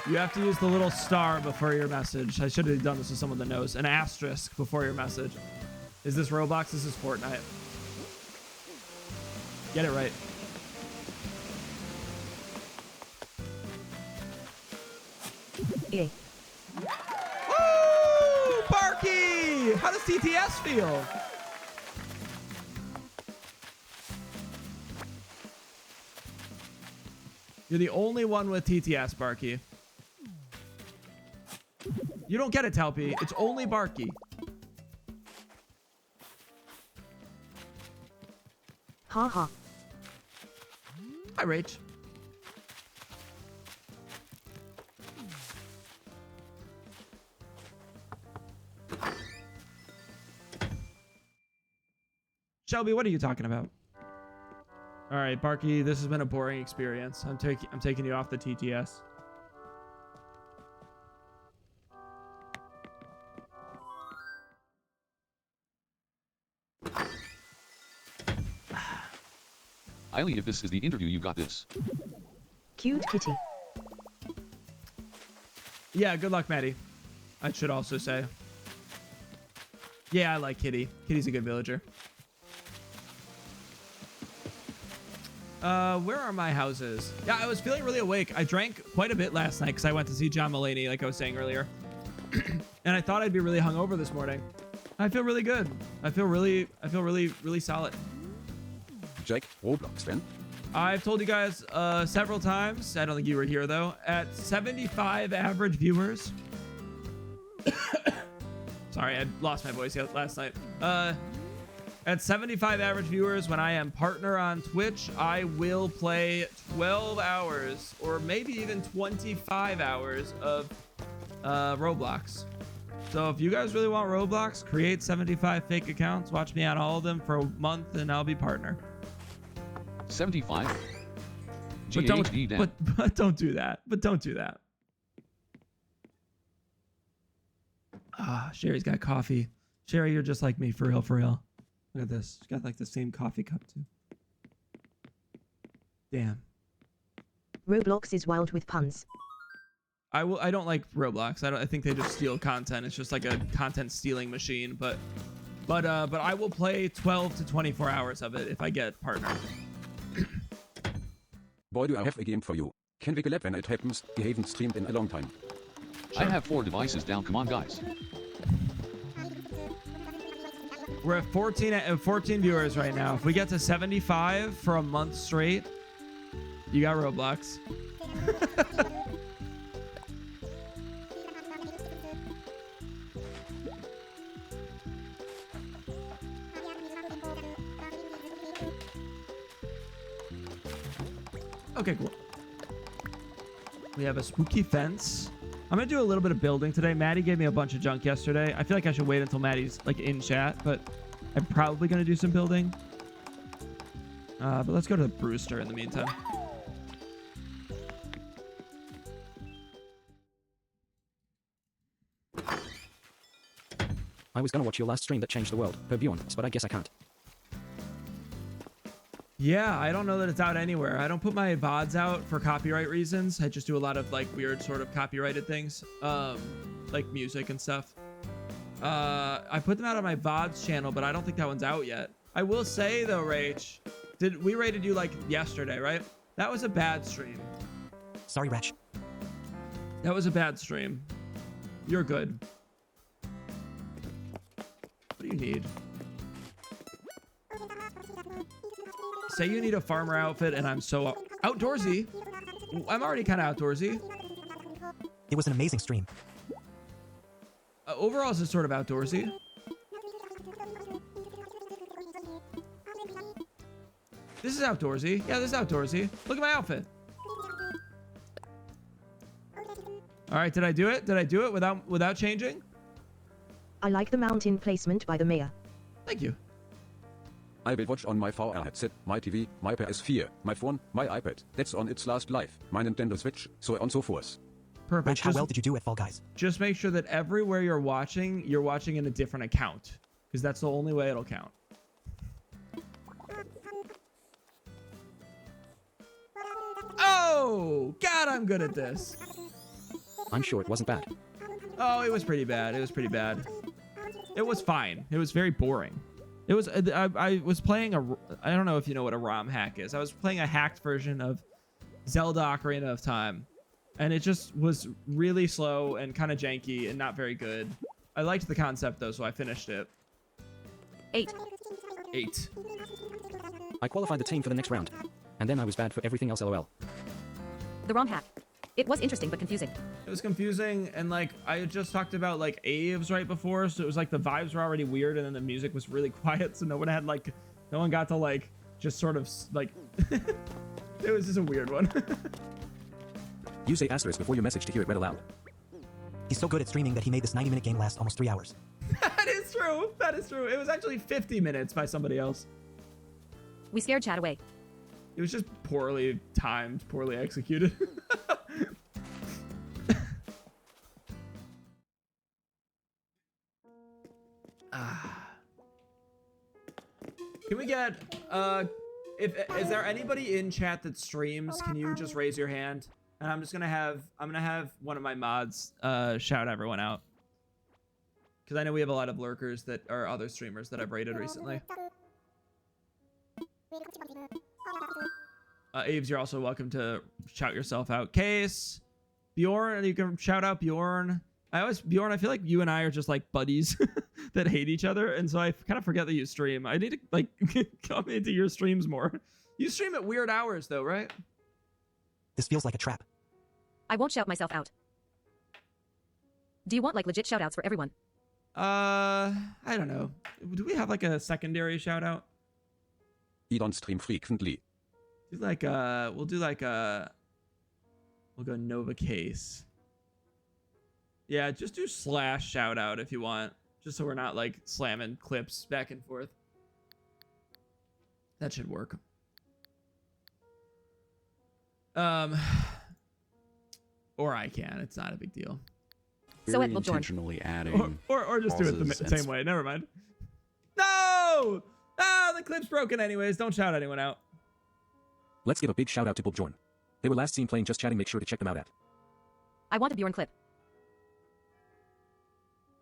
You have to use the little star before your message. I should have done this with someone that knows. An asterisk before your message. Is this Roblox? This is Fortnite. Get it right. Yeah. Woo! Barky! How does TTS feel? You're the only one with TTS, Barky. You don't get it, Talpy. It's only Barky. Ha ha. Hi, Rach. Shelby, what are you talking about? All right, Barky, this has been a boring experience. I'm taking you off the TTS. Eileen, if this is the interview, you got this. Cute kitty. Yeah, good luck, Maddie. I should also say. Yeah, I like Kitty. Kitty's a good villager. Where are my houses? Yeah, I was feeling really awake. I drank quite a bit last night because I went to see John Mulaney, like I was saying earlier. And I thought I'd be really hungover this morning. I feel really good. I feel really solid. Jake, Roblox fan. I've told you guys several times. I don't think you were here though. At 75 average viewers. Sorry, I lost my voice last night. At 75 average viewers, when I am partner on Twitch, I will play 12 hours or maybe even 25 hours of Roblox. So if you guys really want Roblox, create 75 fake accounts, watch me on all of them for a month, and I'll be partner. 75. But don't do that. But don't do that. Ah, Sherry's got coffee. Sherry, you're just like me, for real, for real. Look at this. She's got like the same coffee cup too. Damn. Roblox is wild with puns. I don't like Roblox. I think they just steal content. It's just like a content stealing machine. But I will play 12 to 24 hours of it if I get partnered. Boy, do I have a game for you. Can we collab when it happens? We haven't streamed in a long time. I have 4 devices down. Come on, guys. We're at 14 viewers right now. If we get to 75 for a month straight, you got Roblox. Okay, cool. We have a spooky fence. I'm gonna do a little bit of building today. Maddie gave me a bunch of junk yesterday. I feel like I should wait until Maddie's like in chat, but I'm probably gonna do some building. But let's go to the Brewster in the meantime. I was gonna watch your last stream that changed the world, per Bjorn's, but I guess I can't. Yeah, I don't know that it's out anywhere. I don't put my VODs out for copyright reasons. I just do a lot of like weird sort of copyrighted things, like music and stuff. I put them out on my VODs channel, but I don't think that one's out yet. I will say though, Rach, we rated you like yesterday, right? That was a bad stream. Sorry, Ratch. That was a bad stream. You're good. What do you need? Say you need a farmer outfit and I'm so outdoorsy. I'm already kind of outdoorsy. It was an amazing stream. Overall, it's sort of outdoorsy. This is outdoorsy. Yeah, this is outdoorsy. Look at my outfit. All right, did I do it? Did I do it without changing? I like the mountain placement by the mayor. Thank you. I will watch on my VR headset, my TV, my PS4, my phone, my iPad. That's on its last life. My Nintendo Switch, so on so forth. Perfect. Ratch, how well did you do at Fall Guys? Just make sure that everywhere you're watching in a different account, because that's the only way it'll count. Oh, God, I'm good at this. I'm sure it wasn't bad. Oh, it was pretty bad. It was pretty bad. It was fine. It was very boring. It was. I was playing I don't know if you know what a ROM hack is. I was playing a hacked version of Zelda Ocarina of Time, and it just was really slow and kind of janky and not very good. I liked the concept though, so I finished it. 8. I qualified the team for the next round. And then I was bad for everything else, lol. The ROM hack. It was interesting but confusing. It was confusing, and like I had just talked about like Aves right before, so it was like the vibes were already weird, and then the music was really quiet, so no one got to like just sort of like it was just a weird one. You say asterisk before you message to hear it read aloud. He's so good at streaming that he made this 90-minute game last almost 3 hours. That is true. That is true. It was actually 50 minutes by somebody else. We scared chat away. It was just poorly timed, poorly executed. Can we get is there anybody in chat that streams? Can you just raise your hand? And I'm gonna have one of my mods shout everyone out, because I know we have a lot of lurkers that are other streamers that I've rated recently. Aves, you're also welcome to shout yourself out. Case, Bjorn, you can shout out Bjorn. Bjorn, I feel like you and I are just like buddies that hate each other, and so I kind of forget that you stream. I need to like come into your streams more. You stream at weird hours though, right? This feels like a trap. I won't shout myself out. Do you want like legit shout outs for everyone? I don't know. Do we have like a secondary shout out? I don't stream frequently. We'll go Nova Case. Yeah, just do / shout out if you want, just so we're not like slamming clips back and forth. That should work. Or I can. It's not a big deal. So at Bjorn. intentionally adding. Or just do it the pauses and same way. Never mind. No! Ah, the clip's broken anyways. Don't shout anyone out. Let's give a big shout out to Bjorn. They were last seen playing Just Chatting. Make sure to check them out at. I want a Bjorn clip.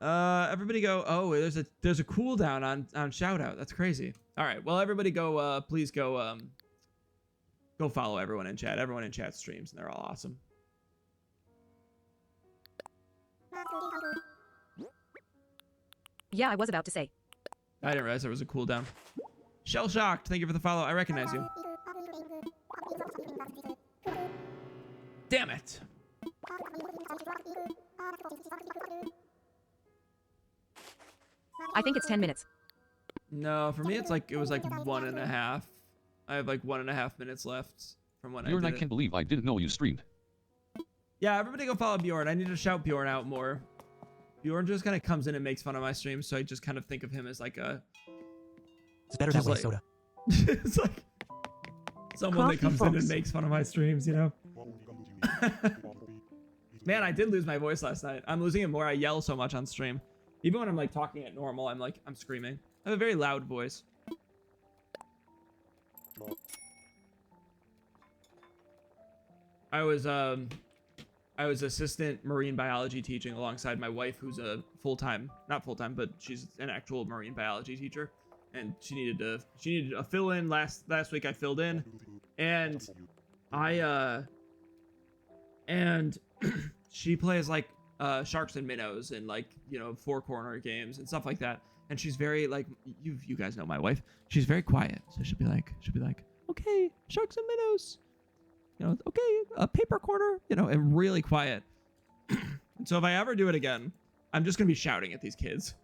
Everybody go. Oh, there's a cooldown on shout out. That's crazy. All right. Well, everybody go. Please go. Go follow everyone in chat. Everyone in chat streams, and they're all awesome. Yeah, I was about to say. I didn't realize there was a cooldown. Shell shocked. Thank you for the follow. I recognize you. Damn it. I think it's 10 minutes. No, for me, it was like 1.5. I have like 1.5 minutes left from when Bjorn, I I did it. can't believe I didn't know you streamed. Yeah, everybody go follow Bjorn. I need to shout Bjorn out more. Bjorn just kind of comes in and makes fun of my streams, so I just kind of think of him as like a... It's better that way, Soda. It's like someone that comes in and makes fun of my streams, you know? Man, I did lose my voice last night. I'm losing it more. I yell so much on stream. Even when I'm like talking at normal, I'm screaming. I have a very loud voice. I was assistant marine biology teaching alongside my wife, who's a not full-time, but she's an actual marine biology teacher. And she needed a fill-in last week. I filled in, and she plays like sharks and minnows and like, you know, four corner games and stuff like that. And she's very like, you guys know my wife. She's very quiet, so she'll be like, okay, sharks and minnows, you know, okay, a paper corner, you know, and really quiet. And so if I ever do it again, I'm just gonna be shouting at these kids.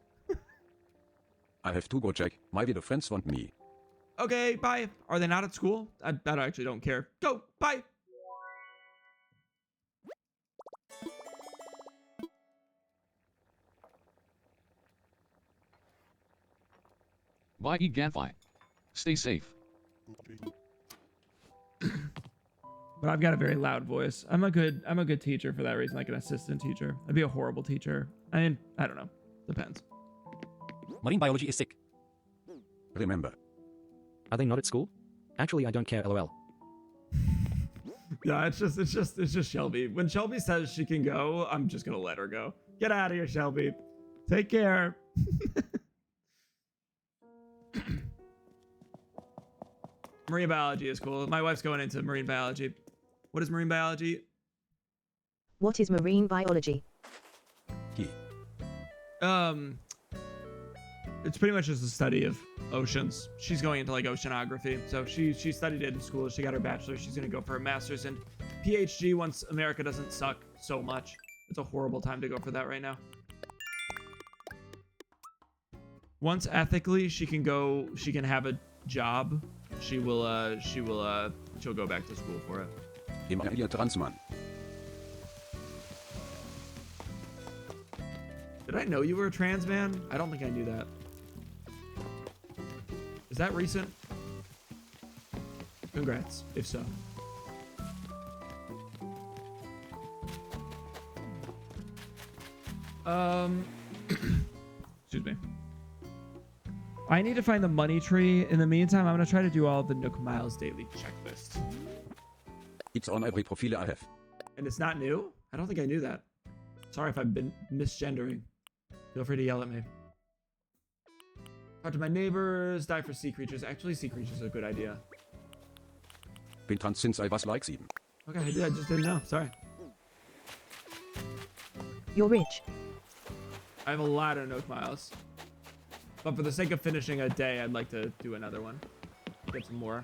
I have to go check. Maybe the friends want me. Okay, bye. Are they not at school? I actually don't care. Go, bye. Bye, Ganfi. Stay safe. But I've got a very loud voice. I'm a good teacher for that reason, like an assistant teacher. I'd be a horrible teacher. I mean, I don't know. Depends. Marine biology is sick. Remember. Are they not at school? Actually, I don't care, lol. Yeah, it's just Shelby. When Shelby says she can go, I'm just gonna let her go. Get out of here, Shelby. Take care. Marine biology is cool. My wife's going into marine biology. What is marine biology? What is marine biology? It's pretty much just a study of oceans. She's going into like oceanography. So she studied it in school. She got her bachelor's. She's gonna go for her master's and PhD once America doesn't suck so much. It's a horrible time to go for that right now. Once ethically she can have a job, she'll go back to school for it. Immer hier Transmann. Did I know you were a trans man? I don't think I knew that. Is that recent? Congrats, if so. Excuse me. I need to find the money tree. In the meantime, I'm gonna try to do all of the Nook Miles daily checklist. It's on every profile I have. And it's not new? I don't think I knew that. Sorry if I've been misgendering. Feel free to yell at me. Talk to my neighbors, die for sea creatures. Actually, sea creatures are a good idea. Been trans since I was like 7. Okay, I just didn't know. Sorry. You're rich. I have a lot of Nook Miles. But for the sake of finishing a day, I'd like to do another one. Get some more.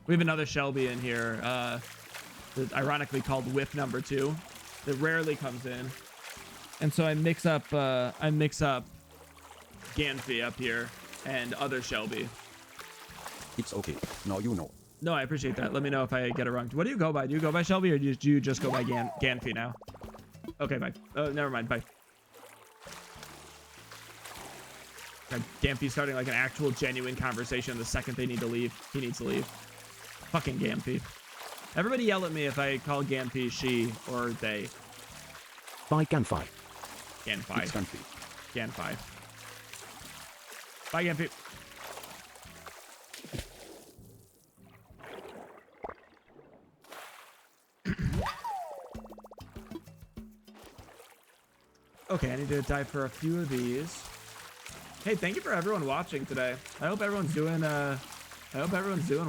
We have another Shelby in here, that's ironically called Whip number 2, that rarely comes in. And so I mix up Ganfi up here and other Shelby. It's okay. Now you know. No, I appreciate that. Let me know if I get it wrong. What do you go by? Do you go by Shelby or do you just go by Ganfi now? Okay, bye. Oh, never mind. Bye. God, Gampy's starting like an actual genuine conversation the second they need to leave. He needs to leave. Fucking Gampy. Everybody yell at me if I call Ganfi she or they. Bye, Ganfi. Ganfi. It's Ganfi. Ganfi. Bye, Ganfi. Okay, I need to dive for a few of these. Hey, thank you for everyone watching today. I hope everyone's doing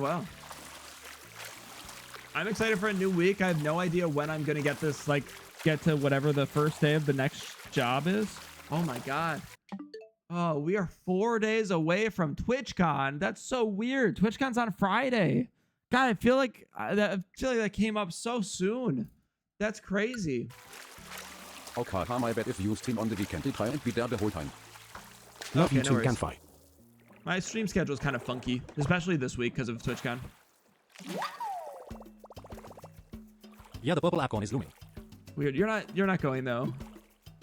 well. I'm excited for a new week. I have no idea when I'm gonna get this, like, get to whatever the first day of the next job is. Oh my god. Oh, we are 4 days away from TwitchCon. That's so weird. TwitchCon's on Friday. God, I feel like that came up so soon. That's crazy. Okay, my bad if you stream on the weekend. I try and be there the whole time. Love Okay, you no too, worries. Ganfi. My stream schedule is kind of funky, especially this week because of TwitchCon. Yeah, the bubble icon is looming. Weird. You're not going though.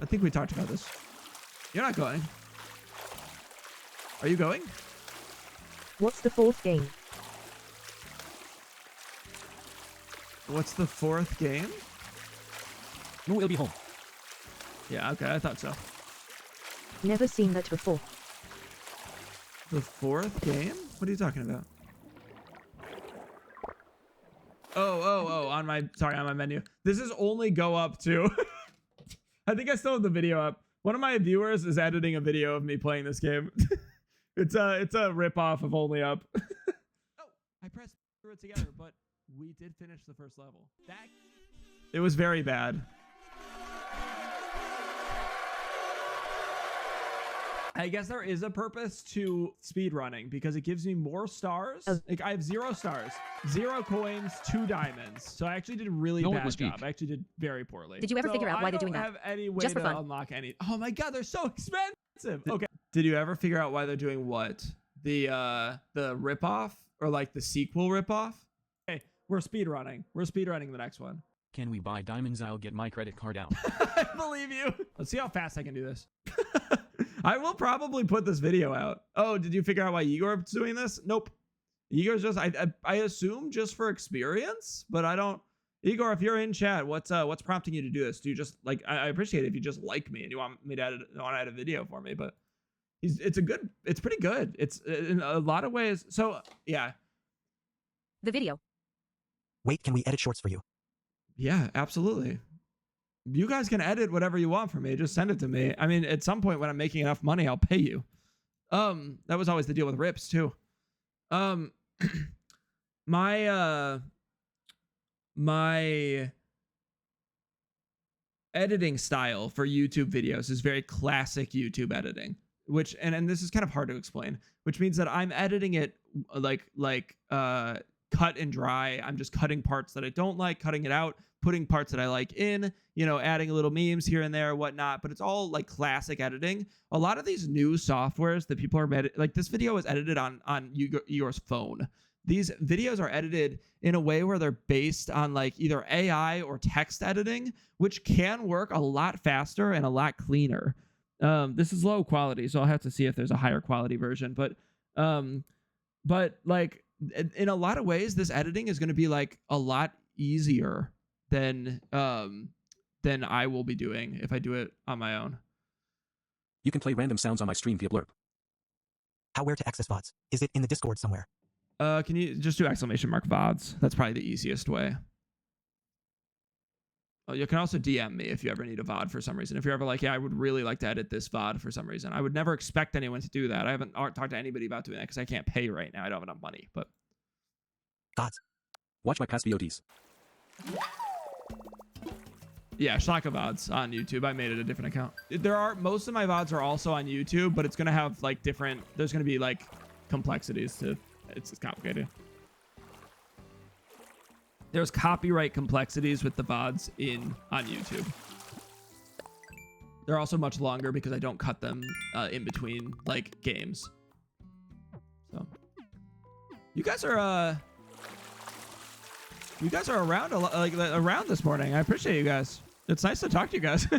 I think we talked about this. You're not going. Are you going? What's the fourth game? What's the fourth game? No, we'll be home. Yeah, okay, I thought so. Never seen that before. The fourth game? What are you talking about? Oh, on my menu. This is only go up to. I think I still have the video up. One of my viewers is editing a video of me playing this game. It's a rip off of only up. Oh, I pressed through it together, but we did finish the first level. It was very bad. I guess there is a purpose to speedrunning because it gives me more stars. Like I have 0 stars, 0 coins, 2 diamonds. So I actually did a really bad job. I actually did very poorly. Did you ever figure out why they're doing that? I don't have any way Just for to fun. unlock any. Oh my god, they're so expensive. Okay. Did you ever figure out why they're doing what? The ripoff or like the sequel ripoff? Okay, we're speedrunning. We're speedrunning the next one. Can we buy diamonds? I'll get my credit card out. I believe you. Let's see how fast I can do this. I will probably put this video out. Oh, did you figure out why Igor's doing this? Nope. Igor's just, I assume just for experience, but I don't. Igor, if you're in chat, what's prompting you to do this? Do you just like, I appreciate it if you just like me and you want me to add a video for me, but it's pretty good. It's in a lot of ways. So yeah. The video. Wait, can we edit shorts for you? Yeah, absolutely. You guys can edit whatever you want for me. Just send it to me. I mean, at some point when I'm making enough money, I'll pay you. That was always the deal with rips too. My editing style for YouTube videos is very classic YouTube editing, which and this is kind of hard to explain, which means that I'm editing it like cut and dry. I'm just cutting parts that I don't like, cutting it out, putting parts that I like in, adding a little memes here and there, whatnot. But it's all like classic editing. A lot of these new softwares that people are like this video was edited on Igor's phone. These videos are edited in a way where they're based on like either AI or text editing, which can work a lot faster and a lot cleaner. This is low quality, so I'll have to see if there's a higher quality version. But like in a lot of ways, this editing is going to be like a lot easier than I will be doing if I do it on my own. You can play random sounds on my stream via blurb. Where to access VODs? Is it in the Discord somewhere? Can you just do ! VODs? That's probably the easiest way. Oh, you can also DM me if you ever need a VOD for some reason. If you're ever like, yeah, I would really like to edit this VOD for some reason. I would never expect anyone to do that. I haven't talked to anybody about doing that because I can't pay right now. I don't have enough money, but. VODs. Watch my past VODs. Yeah, Schlaacka VODs on YouTube. I made it a different account. Most of my VODs are also on YouTube, but it's going to have like there's going to be like complexities to, it's complicated. There's copyright complexities with the VODs on YouTube. They're also much longer because I don't cut them in between like games. So you guys are around a lot, around this morning. I appreciate you guys. It's nice to talk to you guys. I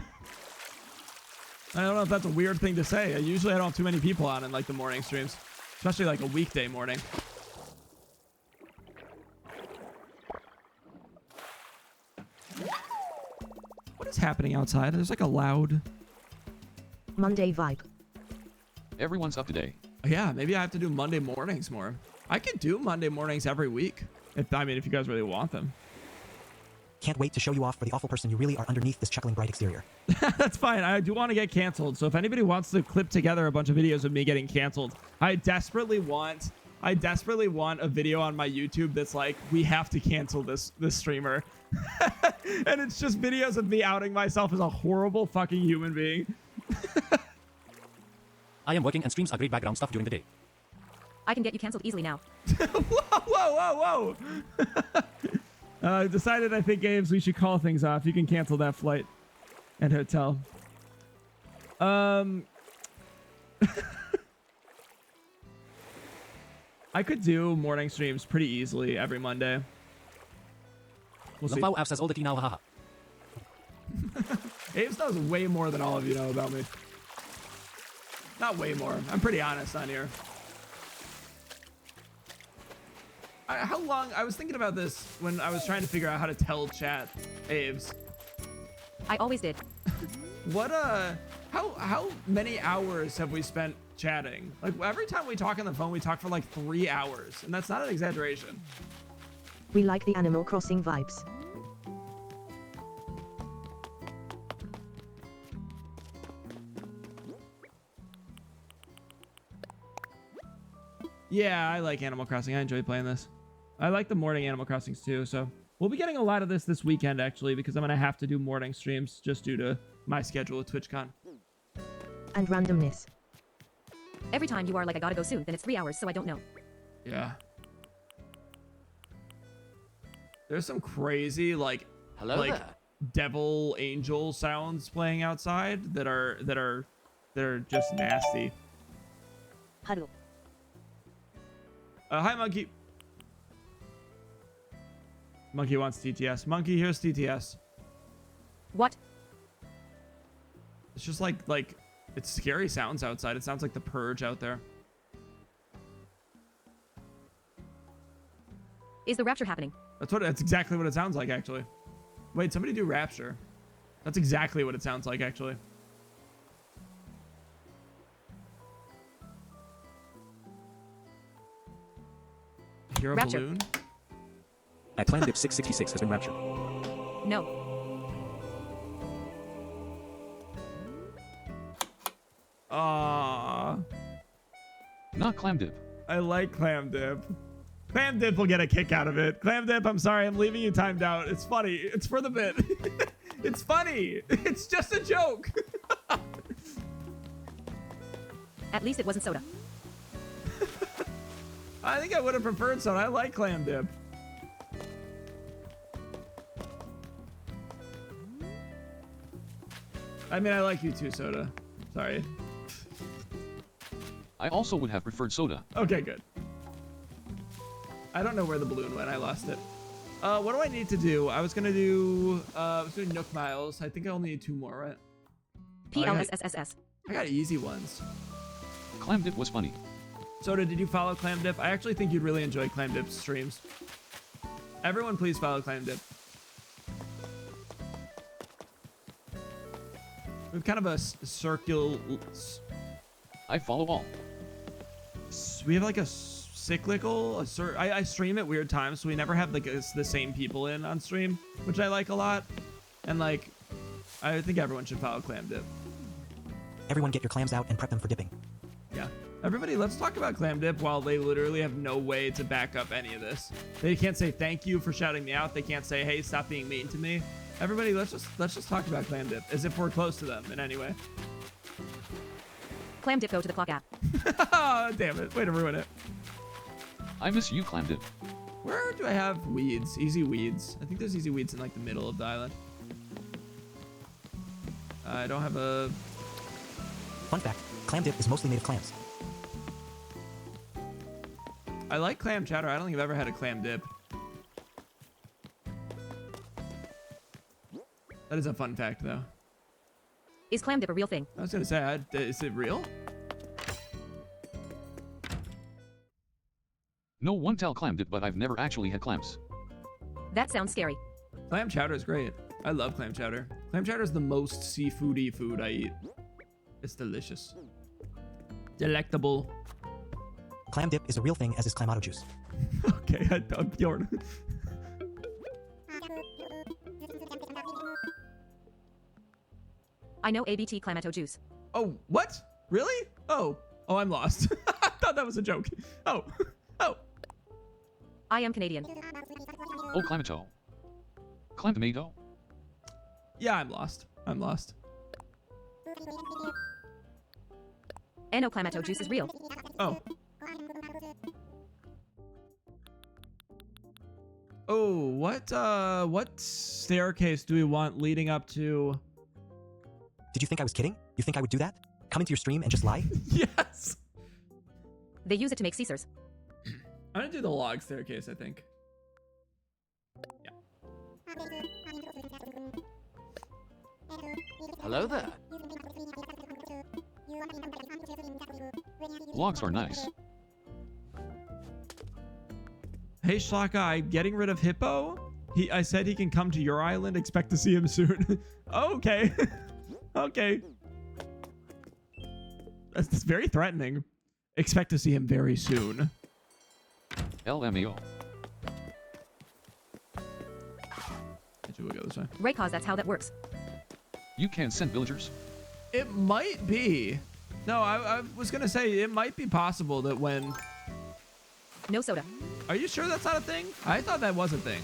don't know if that's a weird thing to say. Usually I don't have too many people on in like the morning streams, especially like a weekday morning. What is happening outside? There's like a loud... Monday vibe. Everyone's up today. Yeah, maybe I have to do Monday mornings more. I could do Monday mornings every week. If you guys really want them. Can't wait to show you off for the awful person you really are underneath this chuckling bright exterior. That's fine. I do want to get canceled. So if anybody wants to clip together a bunch of videos of me getting canceled, I desperately want a video on my YouTube that's like, we have to cancel this streamer. And it's just videos of me outing myself as a horrible fucking human being. I am working and streams are great background stuff during the day. I can get you canceled easily now. Whoa. Decided I think, Ames, we should call things off. You can cancel that flight and hotel. I could do morning streams pretty easily every Monday. We'll see. Lampau says all the tea now, haha. Ames knows way more than all of you know about me. Not way more. I'm pretty honest on here. How long? I was thinking about this when I was trying to figure out how to tell chat, Aves. I always did. What, how many hours have we spent chatting? Like, every time we talk on the phone, we talk for like 3 hours. And that's not an exaggeration. We like the Animal Crossing vibes. Yeah, I like Animal Crossing. I enjoy playing this. I like the morning Animal Crossings too, so we'll be getting a lot of this weekend actually, because I'm gonna have to do morning streams just due to my schedule with TwitchCon. And randomness. Every time you are like, I gotta go soon, then it's 3 hours, so I don't know. Yeah. There's some crazy like devil angel sounds playing outside that are just nasty. Huddle. Hi, Monkey. Monkey wants TTS. Monkey, here's TTS. What? It's just like it's scary sounds outside. It sounds like the Purge out there. Is the rapture happening? That's exactly what it sounds like, actually. Wait, somebody do rapture. That's exactly what it sounds like, actually. You're a Rapture. balloon? At Clandip 666 has been raptured. No. Aww. Not clam dip. I like Clam Dip. Clam Dip will get a kick out of it. Clam Dip, I'm sorry, I'm leaving you timed out. It's funny. It's for the bit. It's funny. It's just a joke. At least it wasn't soda. I think I would have preferred soda. I like Clam Dip. I mean, I like you too, Soda. Sorry. I also would have preferred soda. Okay, good. I don't know where the balloon went. I lost it. What do I need to do? I was gonna do Nook Miles. I think I only need 2 more, right? PLSSSS. I got easy ones. Clam dip was funny. Soda, did you follow Clam Dip? I actually think you'd really enjoy Clam Dip's streams. Everyone, please follow Clam Dip. We have kind of a circle. I follow all. We have like a cyclical. I stream at weird times, so we never have like the same people in on stream, which I like a lot. And like, I think everyone should follow Clam Dip. Everyone get your clams out and prep them for dipping. Yeah. Everybody, let's talk about Clam Dip while they literally have no way to back up any of this. They can't say thank you for shouting me out. They can't say, hey, stop being mean to me. Everybody, let's just talk about Clam Dip as if we're close to them in any way. Clam Dip, go to the clock app. Damn it. Way to ruin it. I miss you, clam dip. Where do I have weeds? Easy weeds. I think there's easy weeds in like the middle of the island. I don't have a... Fun fact, clam dip is mostly made of clams. I like clam chowder. I don't think I've ever had a clam dip. That is a fun fact, though. Is clam dip a real thing? I was gonna say, is it real? No one tell clam dip, but I've never actually had clams. That sounds scary. Clam chowder is great. I love clam chowder. Clam chowder is the most seafoody food I eat. It's delicious. Delectable. Clam dip is a real thing, as is clamato juice. Okay, Bjorn. I know ABT Clamato juice. Oh, what? Really? Oh, I'm lost. I thought that was a joke. Oh. I am Canadian. Oh, Clamato. Clam tomato? Yeah, I'm lost. No Clamato juice is real. Oh. Oh, what staircase do we want leading up to? Did you think I was kidding? You think I would do that? Come into your stream and just lie? Yes. They use it to make Caesars. I'm gonna do the log staircase, I think. Yeah. Hello there. Logs are nice. Hey, Schlaacka, I'm getting rid of Hippo. I said he can come to your island. Expect to see him soon. Okay. Okay. That's very threatening. Expect to see him very soon. LMAO. We'll go this way. Right, cause that's how that works. You can send villagers? It might be. No, I was gonna say it might be possible that when... No soda. Are you sure that's not a thing? I thought that was a thing.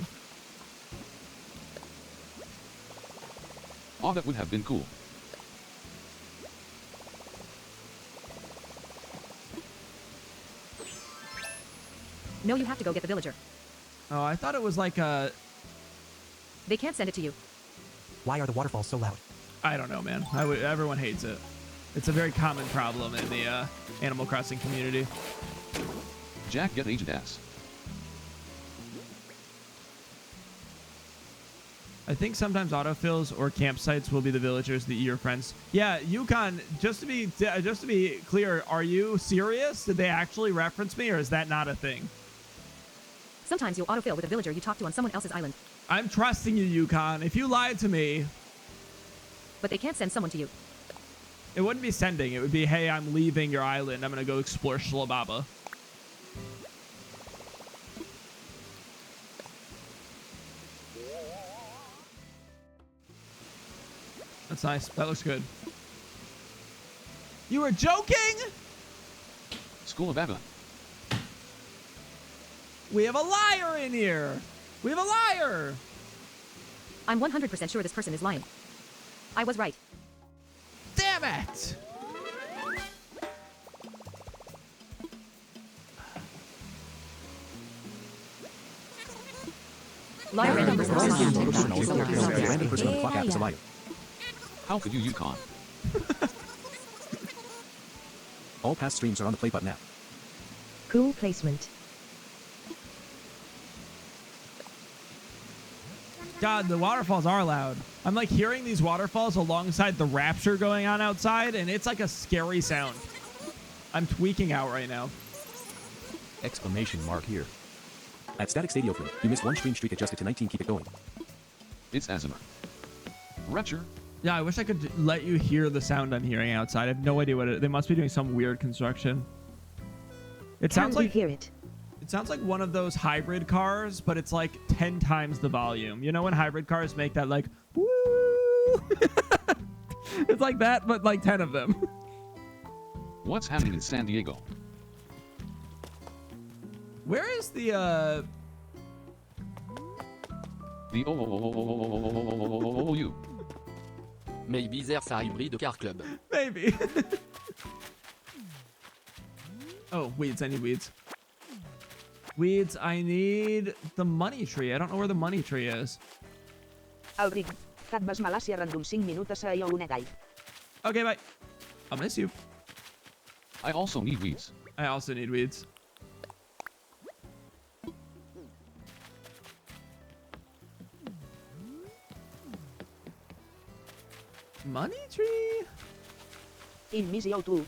Oh, that would have been cool. No, you have to go get the villager. Oh, I thought it was like a... They can't send it to you. Why are the waterfalls so loud? I don't know, man. Everyone hates it. It's a very common problem in the Animal Crossing community. Jack, get agent ass. I think sometimes autofills or campsites will be the villagers that your friends. Yeah, Yukon. Just to be clear, are you serious? Did they actually reference me, or is that not a thing? Sometimes you'll autofill with a villager you talk to on someone else's island. I'm trusting you, Yukon. If you lied to me, but they can't send someone to you. It wouldn't be sending. It would be, hey, I'm leaving your island. I'm gonna go explore Shlababa. That's nice. That looks good. You were joking? School of Ava. We have a liar in here. We have a liar. I'm 100% sure this person is lying. I was right. Damn it. Liar random person. Random person on the clock app is a liar. How could you, Yukon? All past streams are on the play button app. Cool placement. God, the waterfalls are loud. I'm like hearing these waterfalls alongside the rapture going on outside, and it's like a scary sound. I'm tweaking out right now. Exclamation mark here. At Static Stadium, you missed one stream streak adjusted to 19. Keep it going. It's Azimur. Rapture. Yeah, I wish I could let you hear the sound I'm hearing outside. I have no idea what it... They must be doing some weird construction. It sounds like... hear it? It sounds like one of those hybrid cars, but it's like 10 times the volume. You know when hybrid cars make that like... Woo! It's like that, but like 10 of them. What's happening in San Diego? Where is the you. Maybe there's a hybrid car club. Maybe. Oh, weeds. I need weeds. Weeds, I need the money tree. I don't know where the money tree is. Auric, et vas Malàcia random 5 minuts a una gai. Okay, bye. I'll miss you. I also need weeds. I also need weeds. Money tree? In miss you too.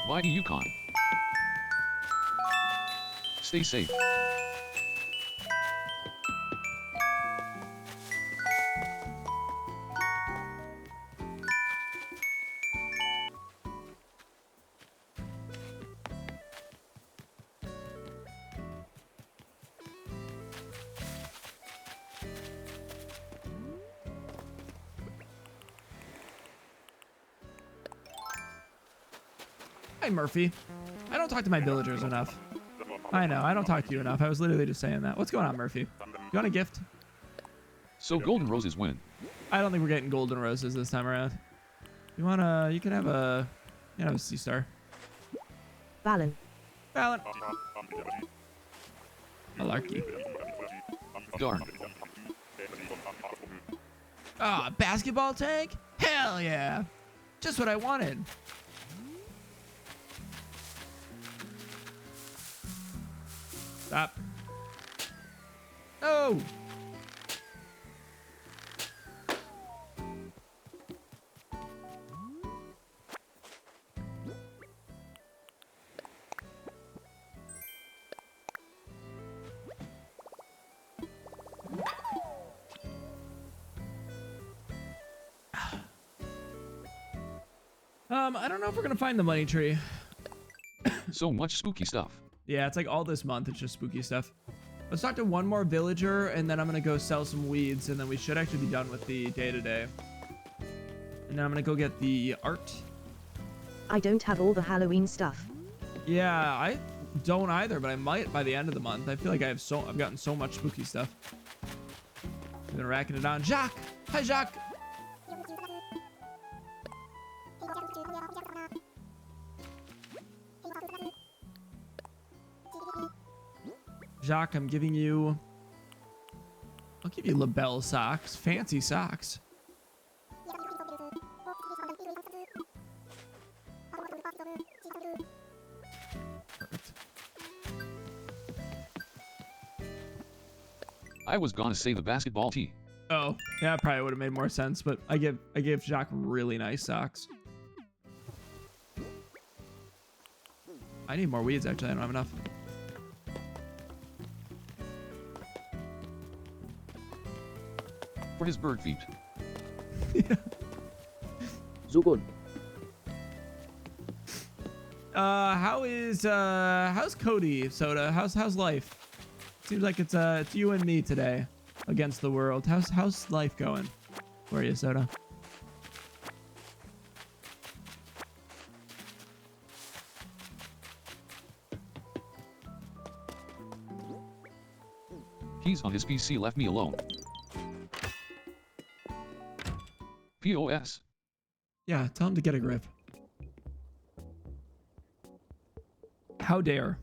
Bye to Yukon. Stay safe. Hi, Murphy. I don't talk to my villagers enough. I know, I don't talk to you enough. I was literally just saying that. What's going on, Murphy? You want a gift? So golden roses win. I don't think we're getting golden roses this time around. You can have a, a sea star. Valen. Valen. Malarkey. Darn. Ah, basketball tank? Hell yeah. Just what I wanted. Stop. Oh. I don't know if we're gonna find the money tree. So much spooky stuff. Yeah, it's like all this month, it's just spooky stuff. Let's talk to one more villager, and then I'm gonna go sell some weeds, and then we should actually be done with the day-to-day. And then I'm gonna go get the art. I don't have all the Halloween stuff. Yeah, I don't either, but I might by the end of the month. I feel like I've gotten so much spooky stuff. I've been racking it on. Jacques! Hi, Jacques! Jacques, I'm giving you... I'll give you label socks. Fancy socks. Perfect. I was gonna say the basketball tee. Oh, yeah, probably would have made more sense, but I gave Jacques really nice socks. I need more weeds, actually. I don't have enough. For his bird feet. So good. How's Cody, Soda? How's life? Seems like it's you and me today against the world. How's life going? Where are you, Soda? He's on his PC, left me alone. POS. Yeah, tell him to get a grip. How dare.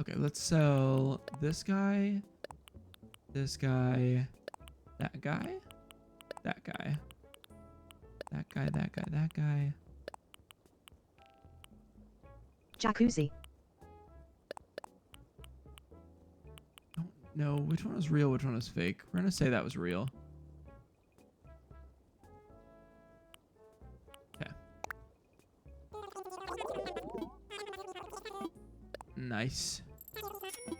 Okay, let's sell this guy, that guy, that guy, that guy, that guy. Jacuzzi. No, which one was real, which one was fake? We're gonna say that was real. Okay. Nice.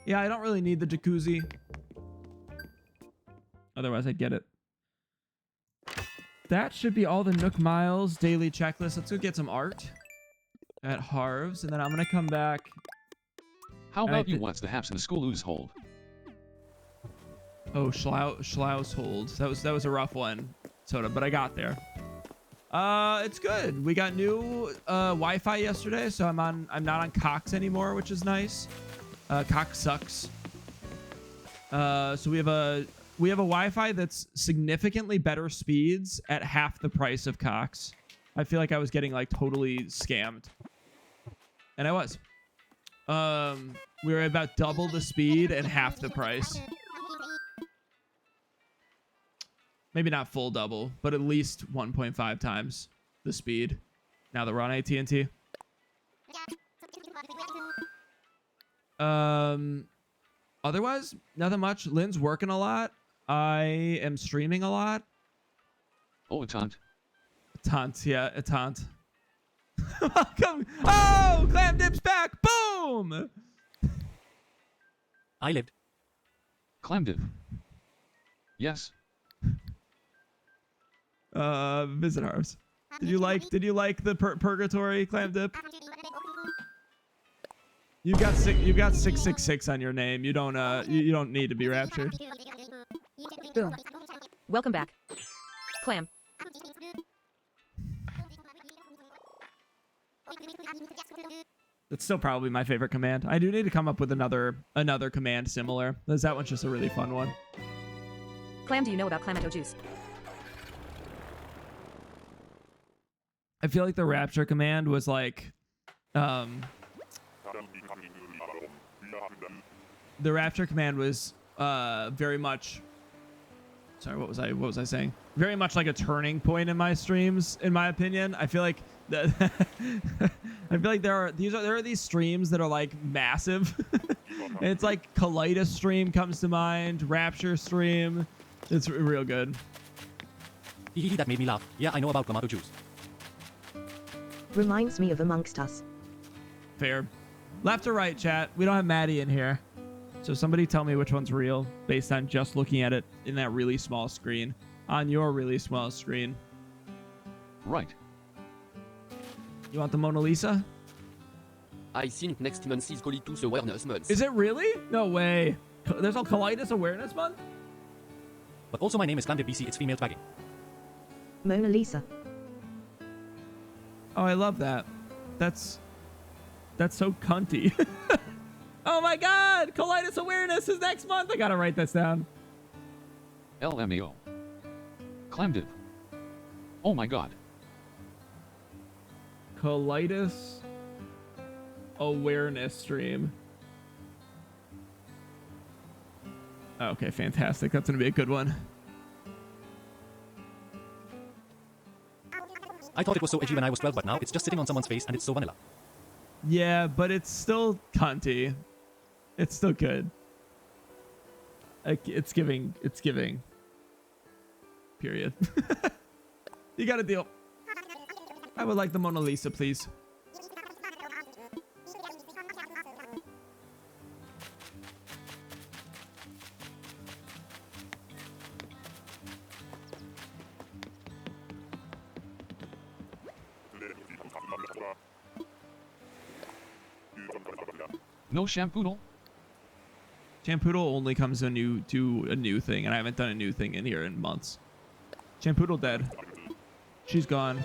Yeah, I don't really need the jacuzzi. Otherwise, I'd get it. That should be all the Nook Miles daily checklist. Let's go get some art at Harv's, and then I'm gonna come back. How about you watch the haps in the school ooze hold? Oh, Schlaus hold. That was a rough one, Soda, but I got there. It's good. We got new Wi-Fi yesterday, so I'm not on Cox anymore, which is nice. Cox sucks. So we have a Wi-Fi that's significantly better speeds at half the price of Cox. I feel like I was getting like totally scammed, and I was. We were about double the speed and half the price. Maybe not full double, but at least 1.5 times the speed. Now that we're on AT&T. Otherwise, nothing much. Lynn's working a lot. I am streaming a lot. Oh, a taunt. A taunt, yeah, a taunt. Welcome. Oh, Clam Dip's back. Boom. I lived. Clam dip. Yes. Visit ours. Did you like the purgatory, Clam Dip? You've got 666 on your name. You don't you don't need to be raptured. Boom. Welcome back. Clam. It's still probably my favorite command. I do need to come up with another command similar. That one's just a really fun one. Clam, do you know about Clamato juice? I feel like the rapture command was like the rapture command was very much, sorry, what was I saying? Very much like a turning point in my streams, in my opinion. I feel like that I feel like there are these streams that are like massive. And it's like Colitis stream comes to mind, rapture stream. It's real good. That made me laugh. Yeah, I know about Clamato juice. Reminds me of Amongst Us. Fair. Left or right, chat? We don't have Maddie in here. So somebody tell me which one's real based on just looking at it in that really small screen. On your really small screen. Right. You want the Mona Lisa? I think next month is Colitis Awareness Month. Is it really? No way. There's a Colitis Awareness Month? But also my name is Clam Dip BC, it's female tagging. Mona Lisa. Oh, I love that. That's so cunty. Oh my god! Colitis Awareness is next month! I gotta write this down. LMAO. Clam dip. Oh my god. Colitis Awareness stream. Okay, fantastic. That's gonna be a good one. I thought it was so edgy when I was 12, but now it's just sitting on someone's face and it's so vanilla. Yeah, but it's still cunty. It's still good. Like, it's giving. Period. You got a deal. I would like the Mona Lisa, please. No shampoodle? Shampoodle only comes to a new thing, and I haven't done a new thing in here in months. Shampoodle dead. She's gone.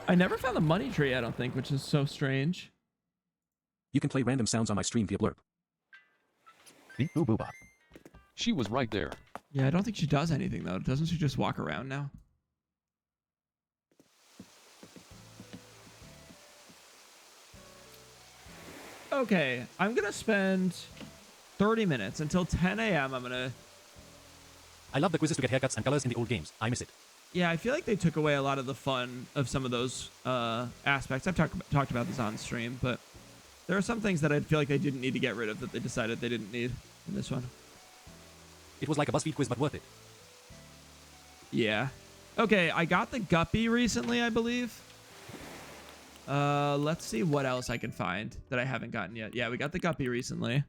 I never found the money tree, I don't think, which is so strange. You can play random sounds on my stream via blurb. Beep boo boo bop. She was right there. Yeah, I don't think she does anything, though. Doesn't she just walk around now? Okay, I'm going to spend 30 minutes until 10 a.m. I'm going to... I love the quizzes to get haircuts and colors in the old games. I miss it. Yeah, I feel like they took away a lot of the fun of some of those aspects. I've talked about this on stream, but there are some things that I feel like they didn't need to get rid of that they decided they didn't need in this one. It was like a BuzzFeed quiz, but worth it. Yeah. Okay, I got the Guppy recently, I believe. Let's see what else I can find that I haven't gotten yet. Yeah, we got the Guppy recently.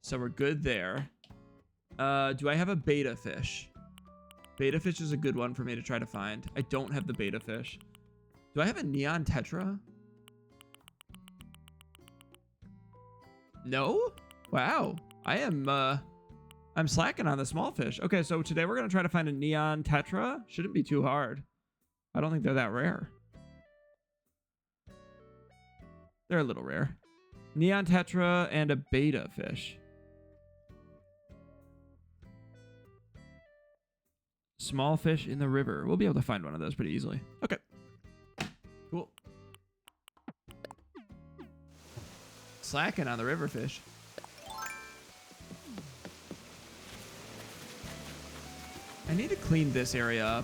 So we're good there. Do I have a beta fish? Beta fish is a good one for me to try to find. I don't have the beta fish. Do I have a neon tetra? No? Wow. I'm slacking on the small fish. Okay, so today we're going to try to find a neon tetra. Shouldn't be too hard. I don't think they're that rare. They're a little rare. Neon tetra and a beta fish. Small fish in the river. We'll be able to find one of those pretty easily. Okay. Cool. Slacking on the river fish. I need to clean this area up.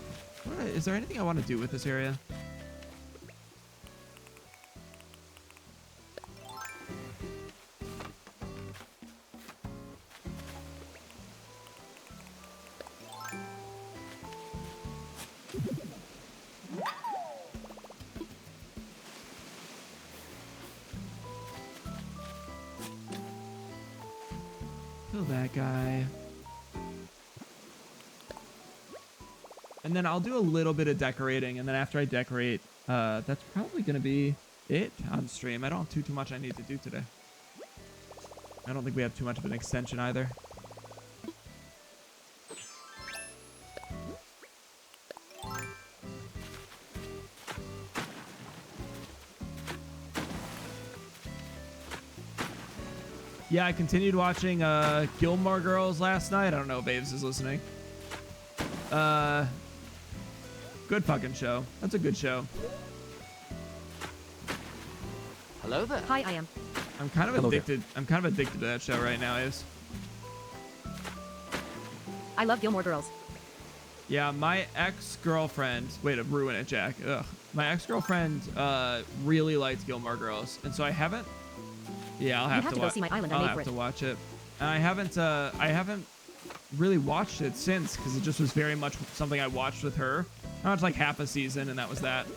Is there anything I want to do with this area? Kill that guy. And then I'll do a little bit of decorating, and then after I decorate, that's probably going to be it on stream. I don't have too much I need to do today. I don't think we have too much of an extension either. Yeah, I continued watching Gilmore Girls last night. I don't know if Aves is listening. Good fucking show. That's a good show. Hello there. Hi, I am. I'm kind of addicted. I'm kind of addicted to that show right now, Aves. I love Gilmore Girls. Yeah, my ex-girlfriend. Way to ruin it, Jack. Ugh. My ex-girlfriend really liked Gilmore Girls, and so I haven't. Yeah, I'll have to go see my island. I'll have to watch it. And I haven't really watched it since because it just was very much something I watched with her. I watched like half a season, and that was that.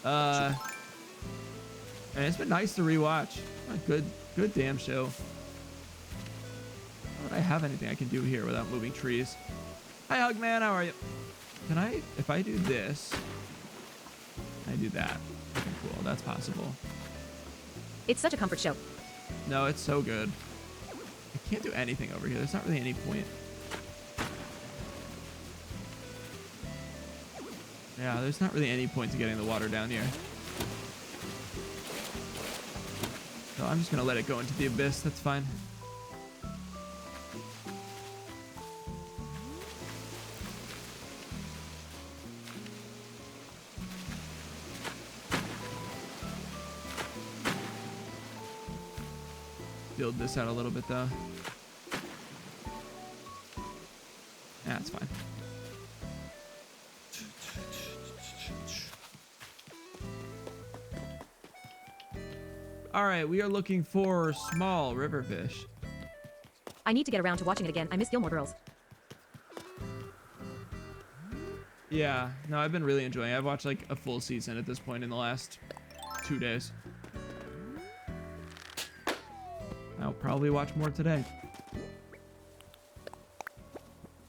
And it's been nice to rewatch. A good damn show. Don't I have anything I can do here without moving trees? Hi, Hugman. How are you? Can I, if I do this, I do that. Okay, cool. That's possible. It's such a comfort show. No, it's so good. I can't do anything over here. There's not really any point. Yeah, there's not really any point to getting the water down here. So I'm just going to let it go into the abyss. That's fine. Build this out a little bit though. Yeah, it's fine. All right, we are looking for small river fish. I need to get around to watching it again. I miss Gilmore Girls. Yeah, no, I've been really enjoying it. I've watched like a full season at this point in the last 2 days. I'll probably watch more today.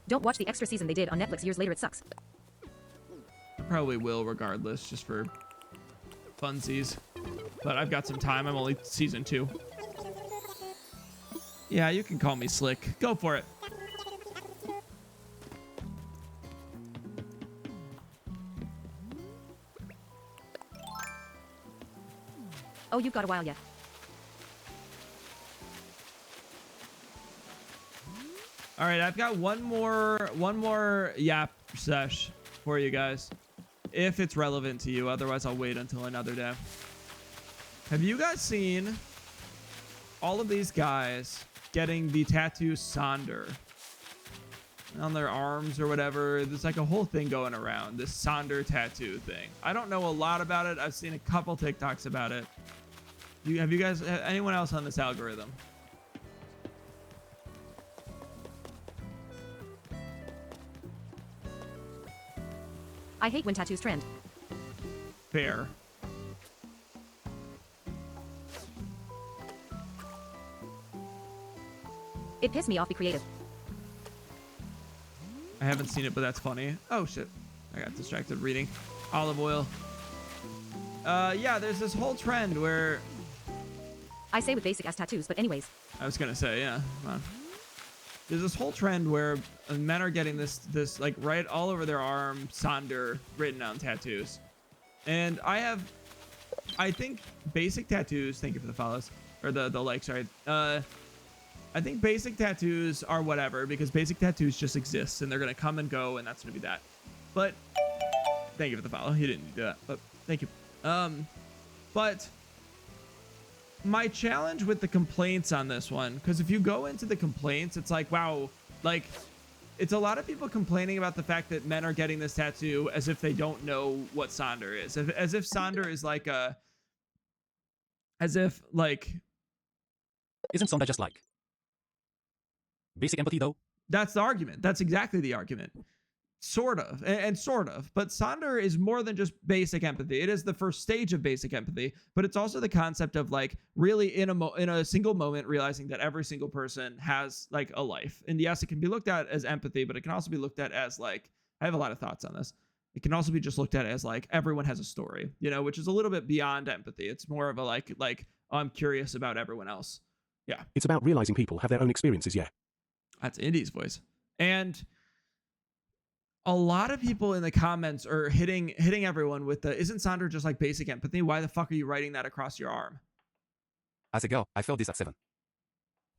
Don't watch the extra season they did on Netflix years later. It sucks. I probably will regardless, just for funsies. But I've got some time. I'm only season 2. Yeah, you can call me slick. Go for it. Oh, you've got a while yet. All right, I've got one more yap sesh for you guys, if it's relevant to you. Otherwise, I'll wait until another day. Have you guys seen all of these guys getting the tattoo Sonder on their arms or whatever? There's like a whole thing going around, this Sonder tattoo thing. I don't know a lot about it. I've seen a couple TikToks about it. Have you guys, anyone else on this algorithm? I hate when tattoos trend. Fair. It pissed me off. Be creative. I haven't seen it, but that's funny. Oh shit, I got distracted reading. Olive oil. Yeah, there's this whole trend where I say with basic ass tattoos, but anyways. I was gonna say, yeah, come on. There's this whole trend where men are getting this like right all over their arm Sonder written on tattoos. And I think basic tattoos, thank you for the follows, or the like, sorry. I think basic tattoos are whatever, because basic tattoos just exist and they're gonna come and go, and that's gonna be that. But thank you for the follow. You didn't do that, but thank you. But my challenge with the complaints on this one, because if you go into the complaints, it's like, wow, like it's a lot of people complaining about the fact that men are getting this tattoo as if they don't know what Sonder is, as if Sonder is like a, as if like, isn't Sonder just like basic empathy though? That's the argument. That's exactly the argument. Sort of, and sort of, but Sonder is more than just basic empathy. It is the first stage of basic empathy, but it's also the concept of like really in a single moment realizing that every single person has like a life. And yes, it can be looked at as empathy, but it can also be looked at as like, I have a lot of thoughts on this. It can also be just looked at as like everyone has a story, you know, which is a little bit beyond empathy. It's more of a like oh, I'm curious about everyone else. Yeah. It's about realizing people have their own experiences, yeah. That's Indy's voice. And a lot of people in the comments are hitting everyone with the, isn't Sonder just like basic empathy? Why the fuck are you writing that across your arm? As a girl, I felt this at 7.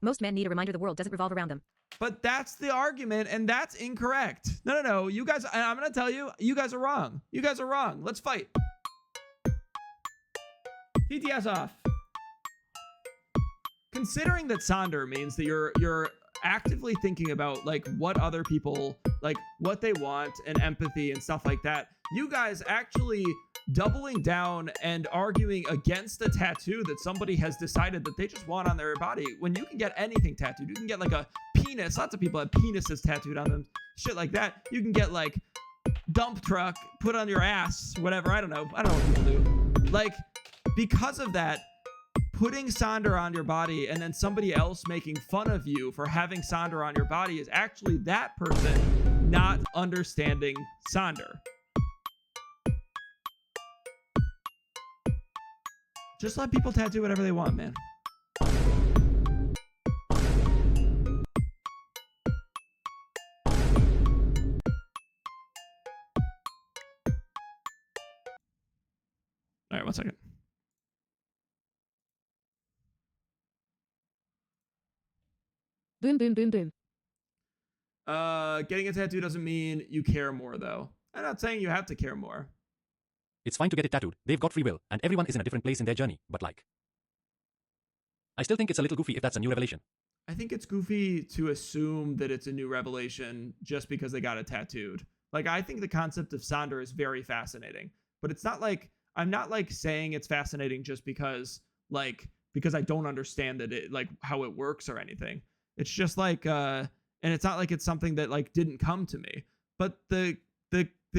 Most men need a reminder the world doesn't revolve around them. But that's the argument, and that's incorrect. No. You guys, and I'm going to tell you, you guys are wrong. You guys are wrong. Let's fight. TTS off. Considering that Sonder means that you're actively thinking about like what other people, like what they want and empathy and stuff like that, you guys actually doubling down and arguing against a tattoo that somebody has decided that they just want on their body, when you can get anything tattooed. You can get like a penis. Lots of people have penises tattooed on them, shit like that. You can get like dump truck put on your ass, whatever. I don't know what people do. Like, because of that, putting Sonder on your body and then somebody else making fun of you for having Sonder on your body is actually that person not understanding Sonder. Just let people tattoo whatever they want, man. All right, one second. Boom, boom, boom, boom. Getting a tattoo doesn't mean you care more, though. I'm not saying you have to care more. It's fine to get it tattooed. They've got free will, and everyone is in a different place in their journey, but like, I still think it's a little goofy if that's a new revelation. I think it's goofy to assume that it's a new revelation just because they got it tattooed. Like, I think the concept of Sonder is very fascinating, but it's not like, I'm not like saying it's fascinating just because I don't understand that it, like how it works or anything. It's just like, and it's not like it's something that like didn't come to me, but the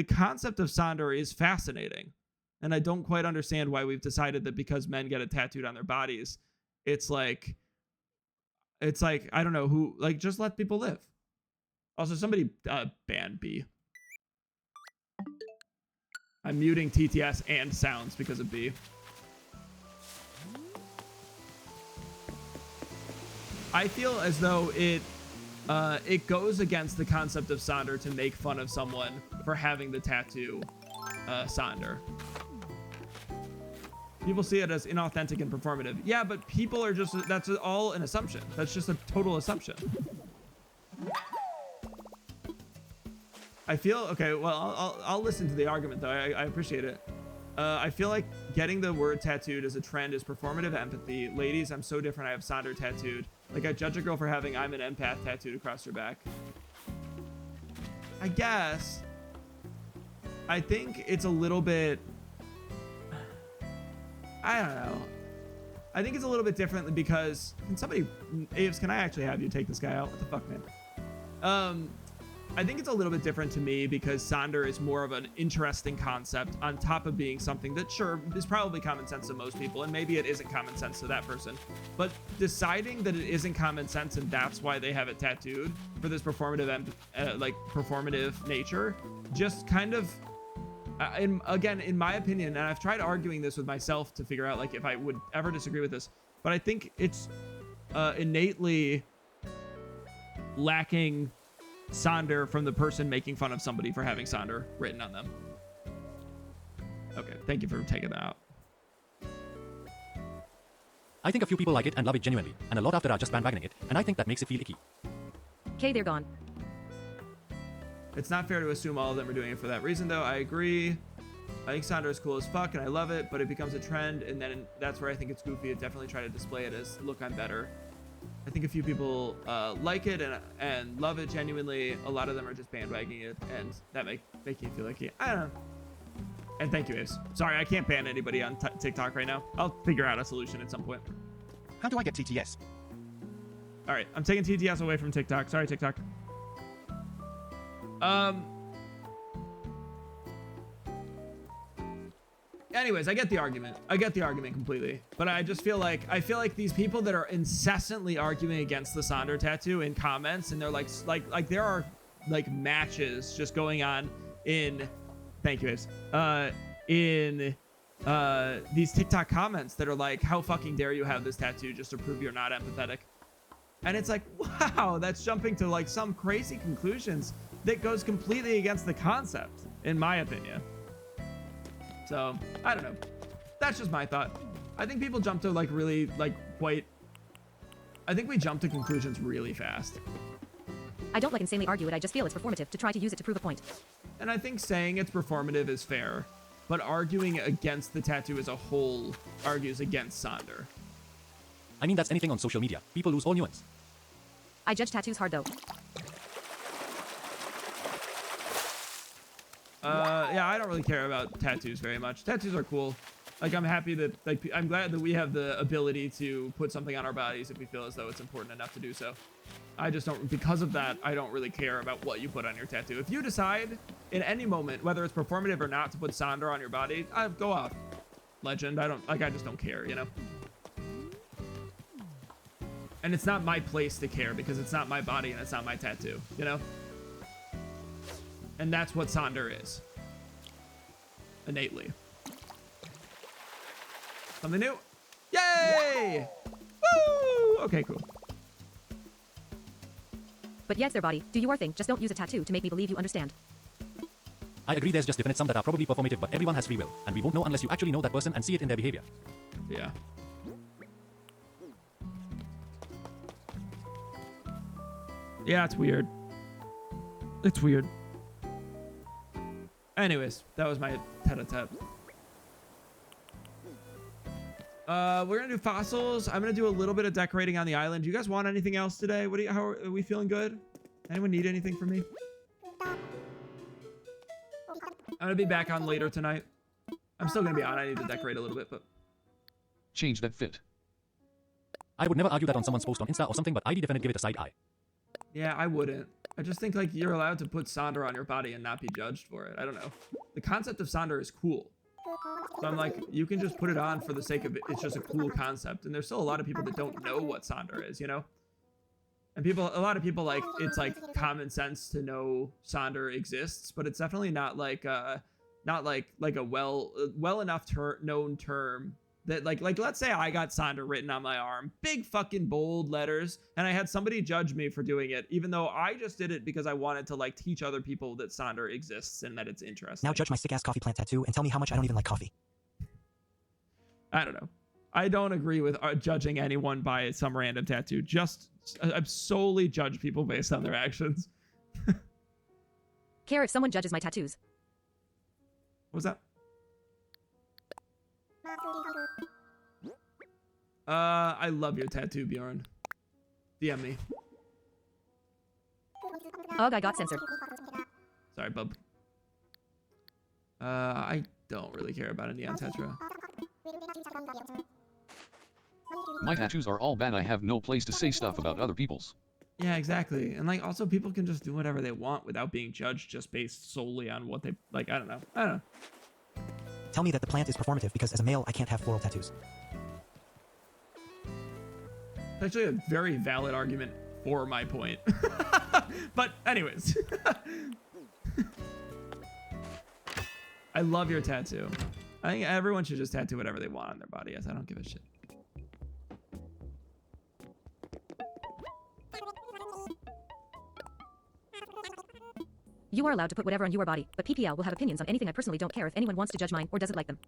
concept of Sonder is fascinating. And I don't quite understand why we've decided that because men get it tattooed on their bodies, it's like, I don't know who, like, just let people live. Also, somebody ban B. I'm muting TTS and sounds because of B. I feel as though it goes against the concept of Sonder to make fun of someone for having the tattoo Sonder. People see it as inauthentic and performative. Yeah, but people are just, that's all an assumption. That's just a total assumption. I feel, okay, well, I'll listen to the argument though. I appreciate it. I feel like getting the word tattooed as a trend is performative empathy. Ladies, I'm so different. I have Sonder tattooed. Like, I judge a girl for having I'm an empath tattooed across her back. I guess. I think it's a little bit, I don't know. I think it's a little bit different because, can somebody, Aves, can I actually have you take this guy out? What the fuck, man? I think it's a little bit different to me because Sonder is more of an interesting concept on top of being something that, sure, is probably common sense to most people, and maybe it isn't common sense to that person. But deciding that it isn't common sense and that's why they have it tattooed for this performative, performative nature, just kind of, again, in my opinion, and I've tried arguing this with myself to figure out like if I would ever disagree with this, but I think it's innately lacking Sonder from the person making fun of somebody for having Sonder written on them. Okay, thank you for taking that out. I think a few people like it and love it genuinely, and a lot after are just bandwagoning it, and I think that makes it feel icky. Okay, they're gone. It's not fair to assume all of them are doing it for that reason, though. I agree. I think Sonder is cool as fuck, and I love it, but it becomes a trend, and then that's where I think it's goofy to definitely try to display it as, look, I'm better. I think a few people like it and love it genuinely. A lot of them are just bandwagoning it, and that make you feel like, I don't know. And thank you, Ace. Sorry, I can't ban anybody on TikTok right now. I'll figure out a solution at some point. How do I get TTS? All right, I'm taking TTS away from TikTok. Sorry, TikTok. Anyways, I get the argument. I get the argument completely. But I just feel like these people that are incessantly arguing against the Sonder tattoo in comments, and they're like there are like matches just going on in, thank you, Ace, in these TikTok comments that are like, how fucking dare you have this tattoo just to prove you're not empathetic. And it's like, wow, that's jumping to like some crazy conclusions that goes completely against the concept, in my opinion. So I don't know. That's just my thought. I think people jump to like really like I think we jump to conclusions really fast. I don't like insanely argue it. I just feel it's performative to try to use it to prove a point. And I think saying it's performative is fair, but arguing against the tattoo as a whole argues against Sonder. I mean, that's anything on social media. People lose all nuance. I judge tattoos hard though. Yeah, I don't really care about tattoos very much. Tattoos are cool. Like, I'm happy that, like, I'm glad that we have the ability to put something on our bodies if we feel as though it's important enough to do so. I just don't, because of that, I don't really care about what you put on your tattoo. If you decide in any moment, whether it's performative or not, to put Sonder on your body, go off. Legend. I just don't care, you know? And it's not my place to care because it's not my body and it's not my tattoo, you know? And that's what Sonder is. Innately. Something new. Yay! Woo! Okay, cool. But yeah, it's their body. Do your thing. Just don't use a tattoo to make me believe you understand. I agree there's just definite some that are probably performative, but everyone has free will. And we won't know unless you actually know that person and see it in their behavior. Yeah. Yeah, it's weird. It's weird. Anyways, that was my tete-a-tete. We're gonna do fossils. I'm gonna do a little bit of decorating on the island. Do you guys want anything else today? How are we feeling good? Anyone need anything from me? I'm gonna be back on later tonight. I'm still gonna be on. I need to decorate a little bit, but Change that fit. I would never argue that on someone's post on Insta or something, but I'd definitely give it a side eye. yeah, I wouldn't. I just think like you're allowed to put Sonder on your body and not be judged for it. I don't know. The concept of Sonder is cool. So I'm like, you can just put it on for the sake of it. It's just a cool concept. And there's still a lot of people that don't know what Sonder is, you know? And a lot of people like, it's like common sense to know Sonder exists, but it's definitely not like a well enough known term that like let's say I got Sonder written on my arm, big fucking bold letters, and I had somebody judge me for doing it, even though I just did it because I wanted to like teach other people that Sonder exists and that it's interesting. Now judge my sick-ass coffee plant tattoo and tell me how much I don't even like coffee. I don't know. I don't agree with judging anyone by some random tattoo. Just I solely judge people based on their actions. Care if someone judges my tattoos. What was that? I love your tattoo, Bjorn. DM me. Ugh, I got censored. Sorry, bub. I don't really care about a neon tetra. My tattoos are all bad. I have no place to say stuff about other people's. Yeah, exactly. And like also people can just do whatever they want without being judged just based solely on what they like. I don't know. Tell me that the plant is performative because as a male I can't have floral tattoos. It's actually a very valid argument for my point. But anyways. I love your tattoo. I think everyone should just tattoo whatever they want on their body. Yes, I don't give a shit. You are allowed to put whatever on your body, but PPL will have opinions on anything. I personally don't care if anyone wants to judge mine or doesn't like them.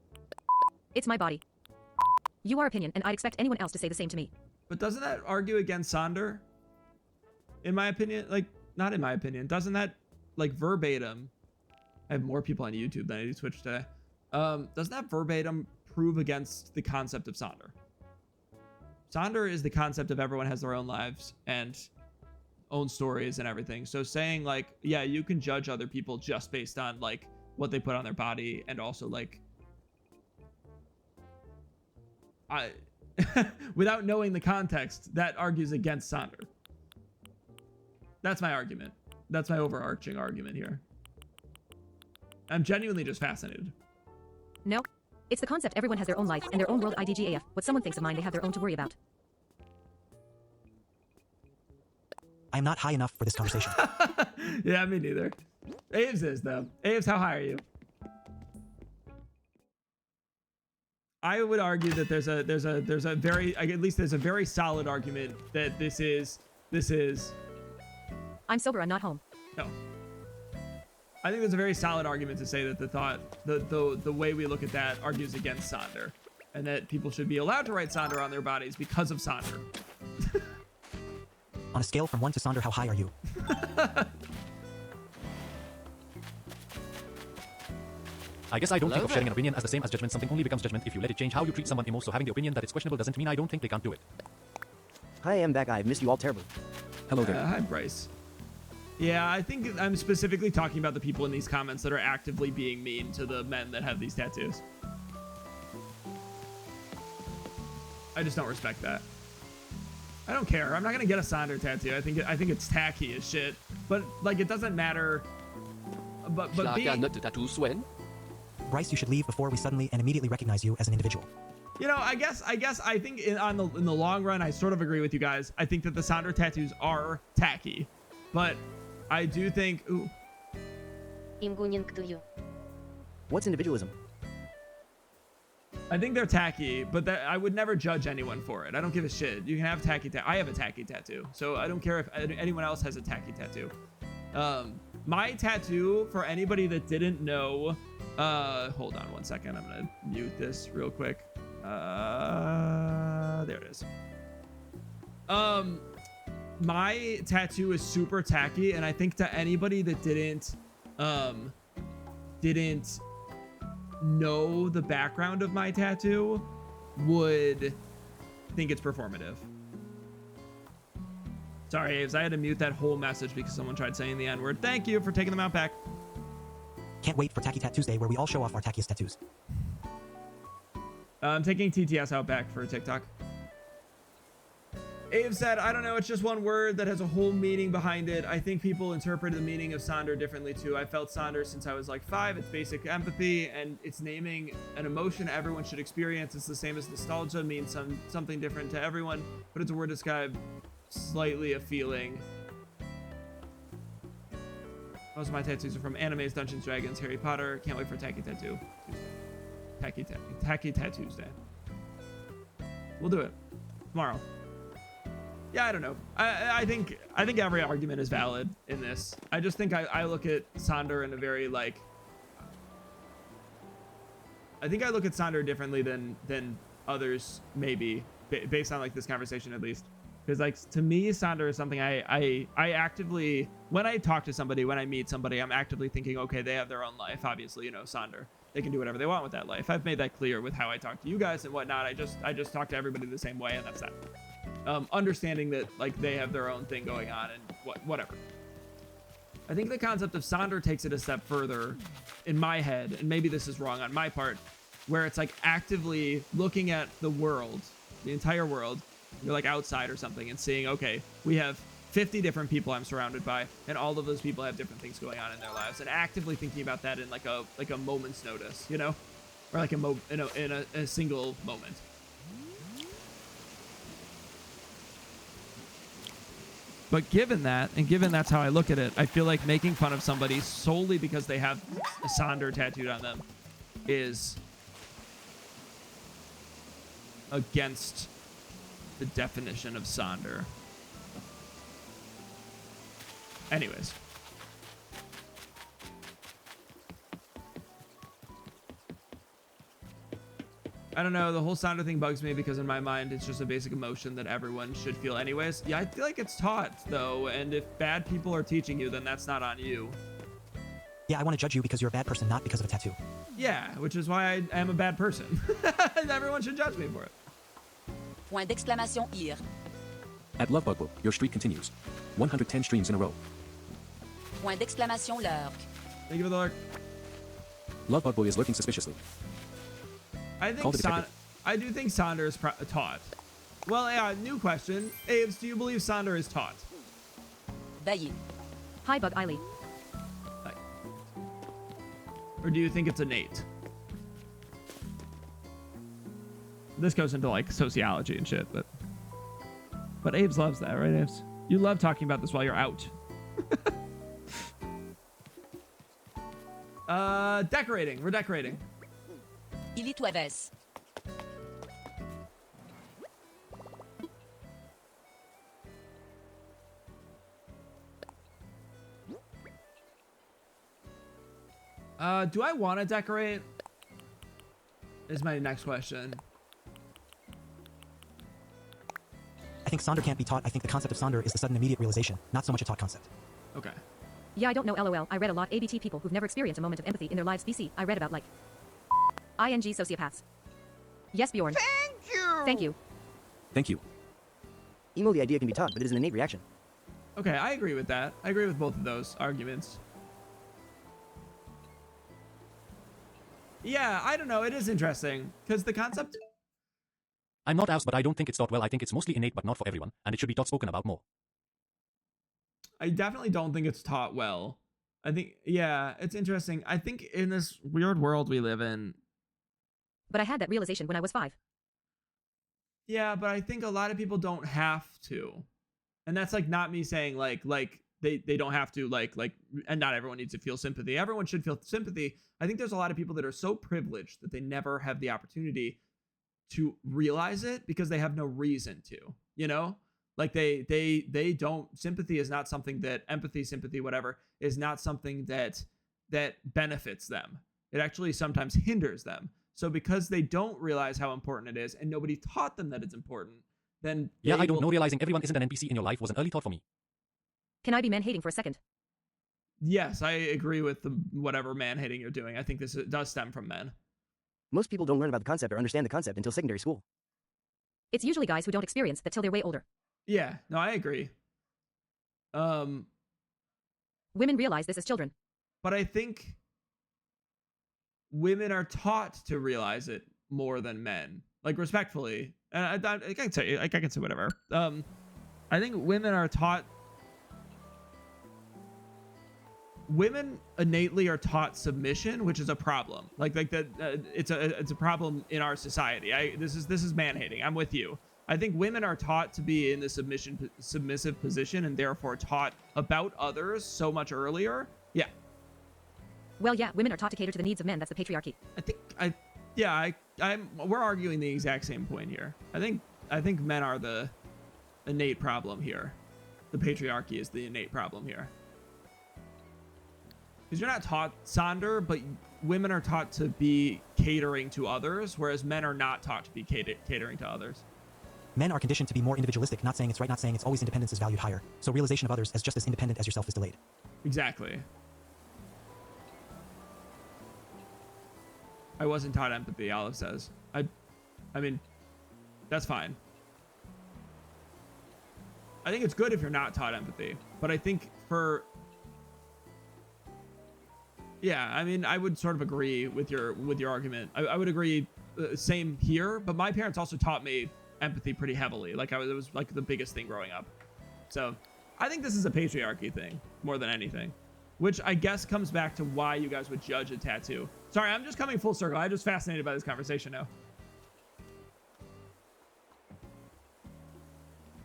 It's my body. You are opinion, and I'd expect anyone else to say the same to me. But doesn't that argue against Sonder? In my opinion, like, not in my opinion. Doesn't that, like, verbatim... I have more people on YouTube than I do Twitch today. Doesn't that verbatim prove against the concept of Sonder? Sonder is the concept of everyone has their own lives and own stories and everything. So saying, like, yeah, you can judge other people just based on, like, what they put on their body and also, like... without knowing the context, that argues against Sonder. That's my argument. That's my overarching argument here. I'm genuinely just fascinated. No. It's the concept everyone has their own life and their own world IDGAF. What someone thinks of mine, they have their own to worry about. I am not high enough for this conversation. Yeah, me neither. Aves is though. Aves, how high are you? I would argue that there's a very, at least there's a very solid argument that this is. I'm sober and not home. No. I think there's a very solid argument to say that the way we look at that argues against Sonder, and that people should be allowed to write Sonder on their bodies because of Sonder. On a scale from 1 to Sonder, how high are you? I guess I don't think of sharing an opinion as the same as judgment. Something only becomes judgment if you let it change how you treat someone else. So having the opinion that it's questionable doesn't mean I don't think they can't do it. Hi, I'm back. I've missed you all terribly. Hello there. Hi, Bryce. Yeah, I think I'm specifically talking about the people in these comments that are actively being mean to the men that have these tattoos. I just don't respect that. I don't care. I'm not gonna get a Sonder tattoo. I think it's tacky as shit. But like, it doesn't matter. But being, not tattoo Swen. Bryce, you should leave before we suddenly and immediately recognize you as an individual. you know, I think in the long run, I sort of agree with you guys. I think that the Sonder tattoos are tacky, but I do think, ooh. What's individualism? I think they're tacky, but that I would never judge anyone for it. I don't give a shit. You can have tacky I have a tacky tattoo, so I don't care if anyone else has a tacky tattoo. My tattoo, for anybody that didn't know, hold on one second. I'm gonna mute this real quick. There it is. My tattoo is super tacky, and I think to anybody that didn't know the background of my tattoo would think it's performative. Sorry, Aves, I had to mute that whole message because someone tried saying the N-word. Thank you for taking them out back. Can't wait for Tacky Tattoos Day, where we all show off our tackiest tattoos. I'm taking TTS out back for TikTok. Abe said, I don't know, it's just one word that has a whole meaning behind it. I think people interpret the meaning of Sonder differently too. I felt Sonder since I was like 5. It's basic empathy, and it's naming an emotion everyone should experience. It's the same as nostalgia, means something different to everyone, but it's a word to describe slightly a feeling. Most of my tattoos are from animes, Dungeons & Dragons, Harry Potter. Can't wait for Tacky Tattoo Tuesday. Tacky Tattoos Day. We'll do it tomorrow. Yeah, I don't know. I think every argument is valid in this. I just think I look at Sonder in a very like. I think I look at Sonder differently than others, maybe based on like this conversation at least. Because like to me, Sonder is something I actively, when I talk to somebody, when I meet somebody, I'm actively thinking, okay, they have their own life. Obviously, you know, Sonder, they can do whatever they want with that life. I've made that clear with how I talk to you guys and whatnot. I just talk to everybody the same way, and that's that. Understanding that like they have their own thing going on and whatever. I think the concept of Sonder takes it a step further in my head, and maybe this is wrong on my part, where it's like actively looking at the world, the entire world, you're like outside or something, and seeing, okay, we have 50 different people I'm surrounded by, and all of those people have different things going on in their lives, and actively thinking about that in like a moment's notice, you know, or like in a single moment. But given that, and given that's how I look at it, I feel like making fun of somebody solely because they have a Sonder tattooed on them is against the definition of Sonder. Anyways. I don't know, the whole Sonder thing bugs me because in my mind it's just a basic emotion that everyone should feel anyways. Yeah, I feel like it's taught though, and if bad people are teaching you, then that's not on you. Yeah, I want to judge you because you're a bad person, not because of a tattoo. Yeah, which is why I am a bad person. Everyone should judge me for it. Point d'exclamation here. At Love Bug, your streak continues. 110 streams in a row. Point d'exclamation lurk. Thank you for the lurk. Love Bug is lurking suspiciously. I do think Sonder is taught. Well, yeah, new question. Aves, do you believe Sonder is taught? Dayi. Hi, Bug Eiley. Or do you think it's innate? this goes into like sociology and shit, but Abe's loves that, right, Abe's? You love talking about this while you're out. Decorating. We're decorating. Il est toivesse. Do I want to decorate? Is my next question. I think Sonder can't be taught. I think the concept of Sonder is the sudden immediate realization, not so much a taught concept. Okay. Yeah, I don't know, lol. I read a lot ABT people who've never experienced a moment of empathy in their lives. BC, I read about like ING sociopaths. Yes, Bjorn. Thank you! Thank you. Thank you. Emo, the idea can be taught, but it is an innate reaction. Okay, I agree with that. I agree with both of those arguments. Yeah, I don't know. It is interesting because the concept. I'm not Aus, but I don't think it's taught well. I think it's mostly innate, but not for everyone, and it should be taught spoken about more. I definitely don't think it's taught well. I think, yeah, it's interesting. I think in this weird world we live in. But I had that realization when I was 5. Yeah, but I think a lot of people don't have to. And that's like not me saying like they don't have to like and not everyone needs to feel sympathy. Everyone should feel sympathy. I think there's a lot of people that are so privileged that they never have the opportunity to realize it because they have no reason to, you know? Like they don't, sympathy is not something that, empathy, sympathy, whatever, is not something that benefits them. It actually sometimes hinders them. So because they don't realize how important it is and nobody taught them that it's important, then yeah, I don't know. Realizing everyone isn't an NPC in your life was an early thought for me. Can I be man-hating for a second? Yes, I agree with the whatever man-hating you're doing. I think this does stem from men. Most people don't learn about the concept or understand the concept until secondary school. It's usually guys who don't experience that till they're way older. Yeah, no, I agree. Women realize this as children. But I think women are taught to realize it more than men. Like, respectfully. And I can say whatever. I think women are taught. Women innately are taught submission, which is a problem. Like that, it's a problem in our society. This is man-hating. I'm with you. I think women are taught to be in the submissive position and therefore taught about others so much earlier. Yeah. Well, yeah, women are taught to cater to the needs of men. That's the patriarchy. We're arguing the exact same point here. I think men are the innate problem here. The patriarchy is the innate problem here. Because you're not taught Sonder, but women are taught to be catering to others, whereas men are not taught to be catering to others. Men are conditioned to be more individualistic, not saying it's right, not saying it's always independence is valued higher. So realization of others as just as independent as yourself is delayed. Exactly. I wasn't taught empathy, Olive says. I mean, that's fine. I think it's good if you're not taught empathy, but I think for... Yeah, I mean, I would sort of agree with your argument. I would agree, same here, but my parents also taught me empathy pretty heavily. Like, it was like the biggest thing growing up. So I think this is a patriarchy thing more than anything, which I guess comes back to why you guys would judge a tattoo. Sorry, I'm just coming full circle. I'm just fascinated by this conversation now.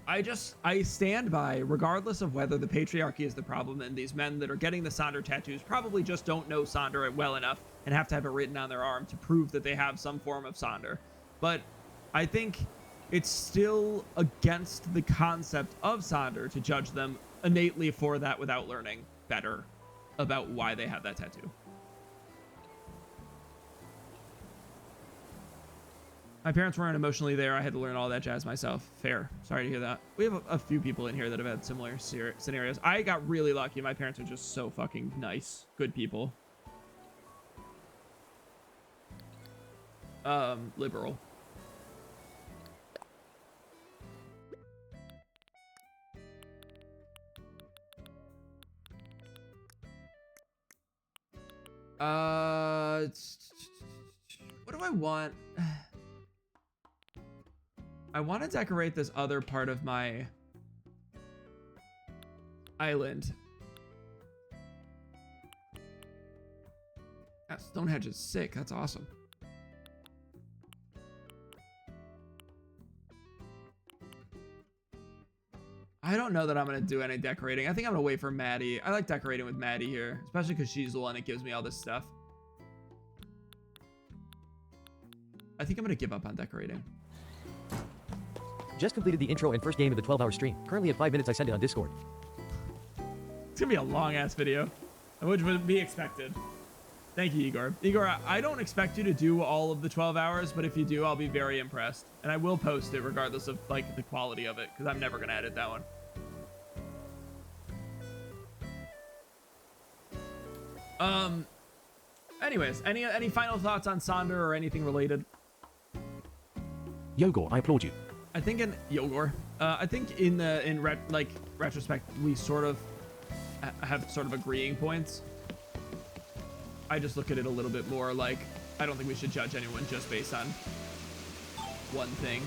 I stand by, regardless of whether the patriarchy is the problem and these men that are getting the Sonder tattoos probably just don't know Sonder well enough and have to have it written on their arm to prove that they have some form of Sonder. But I think it's still against the concept of Sonder to judge them innately for that without learning better about why they have that tattoo. My parents weren't emotionally there. I had to learn all that jazz myself. Fair. Sorry to hear that. We have a few people in here that have had similar scenarios. I got really lucky. My parents are just so fucking nice. Good people. Liberal. What do I want? I want to decorate this other part of my island. That Stonehenge is sick. That's awesome. I don't know that I'm going to do any decorating. I think I'm going to wait for Maddie. I like decorating with Maddie here, especially because she's the one that gives me all this stuff. I think I'm going to give up on decorating. Just completed the intro and first game of the 12-hour stream. Currently at 5 minutes. I sent it on Discord. It's going to be a long-ass video, which would be expected. Thank you, Igor. Igor, I don't expect you to do all of the 12 hours, but if you do, I'll be very impressed. And I will post it regardless of, like, the quality of it, because I'm never going to edit that one. Anyways, any final thoughts on Sonder or anything related? Yogor, I applaud you. I think in Yogor, I think in retrospect, we sort of have sort of agreeing points. I just look at it a little bit more like I don't think we should judge anyone just based on one thing.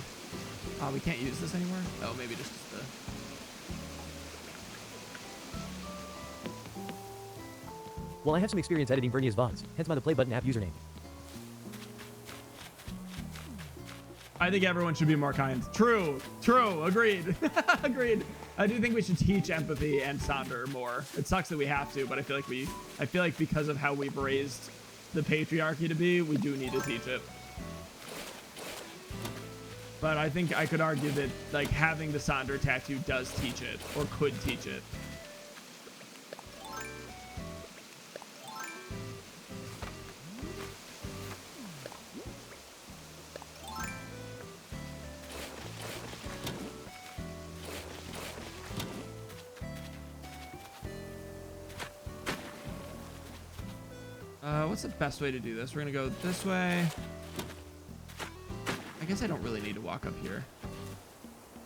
Oh, we can't use this anymore? Oh, maybe just the... Well, I have some experience editing Vernia's VODs, hence my the Play Button app username. I think everyone should be more kind. True. Agreed. Agreed. I do think we should teach empathy and Sonder more. It sucks that we have to, but I feel like because of how we've raised the patriarchy to be, we do need to teach it. But I think I could argue that like having the Sonder tattoo does teach it, or could teach it. What's the best way to do this? We're gonna go this way. I guess I don't really need to walk up here.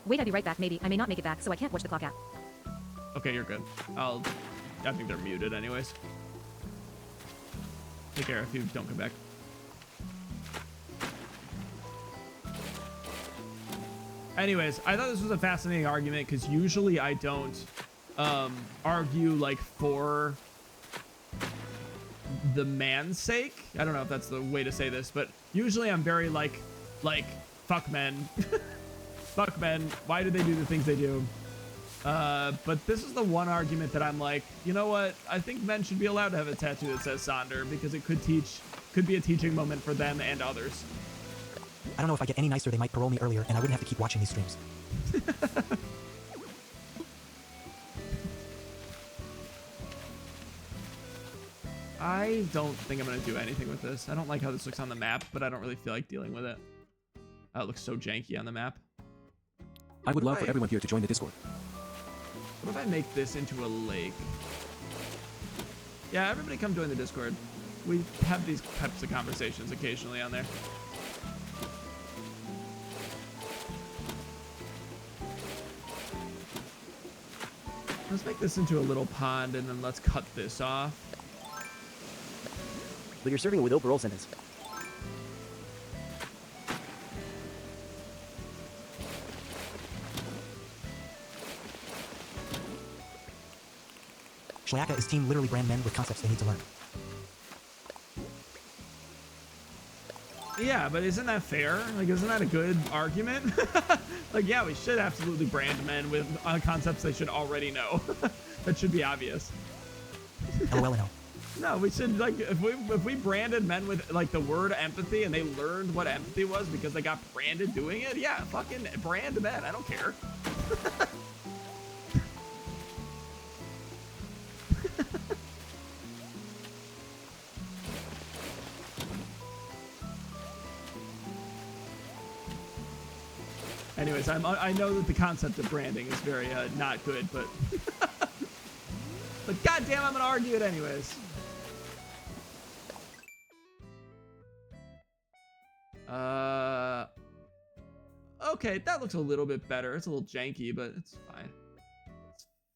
Wait, I'll be right back. Maybe I may not make it back, so I can't watch the clock app. Okay, you're good. I think they're muted anyways. Take care if you don't come back. Anyways, I thought this was a fascinating argument because usually I don't argue like for the man's sake. I don't know if that's the way to say this, but usually I'm very like fuck men. Fuck men. Why do they do the things they do? But this is the one argument that I'm like, you know what? I think men should be allowed to have a tattoo that says Sonder because it could be a teaching moment for them and others. I don't know if I get any nicer, they might parole me earlier and I wouldn't have to keep watching these streams. I don't think I'm going to do anything with this. I don't like how this looks on the map, but I don't really feel like dealing with it. Oh, it looks so janky on the map. I would love for everyone here to join the Discord. What if I make this into a lake? Yeah, everybody come join the Discord. We have these types of conversations occasionally on there. Let's make this into a little pond and then let's cut this off. But you're serving it with no parole sentence. Schlaacka is team literally brand men with concepts they need to learn. Yeah, but isn't that fair? Like, isn't that a good argument? Like, yeah, we should absolutely brand men with concepts they should already know. That should be obvious. LOL, no. No, we should, like, if we branded men with, like, the word empathy and they learned what empathy was because they got branded doing it, yeah, fucking brand men. I don't care. Anyways, I know that the concept of branding is very not good, but but goddamn, I'm gonna argue it anyways. Okay, that looks a little bit better. It's a little janky, but it's fine. It's fine.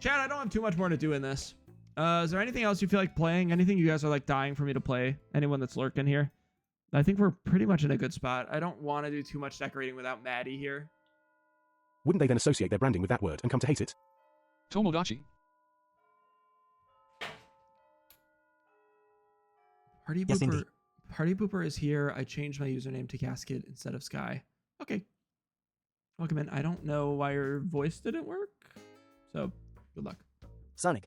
Chad, I don't have too much more to do in this. Is there anything else you feel like playing? Anything you guys are like dying for me to play? Anyone that's lurking here? I think we're pretty much in a good spot. I don't want to do too much decorating without Maddie here. Wouldn't they then associate their branding with that word and come to hate it? Tomodachi. Party Yes, Booper, indeed. Party Pooper is here. I changed my username to Casket instead of Sky. Okay. Welcome in. I don't know why your voice didn't work. So, good luck. Sonic.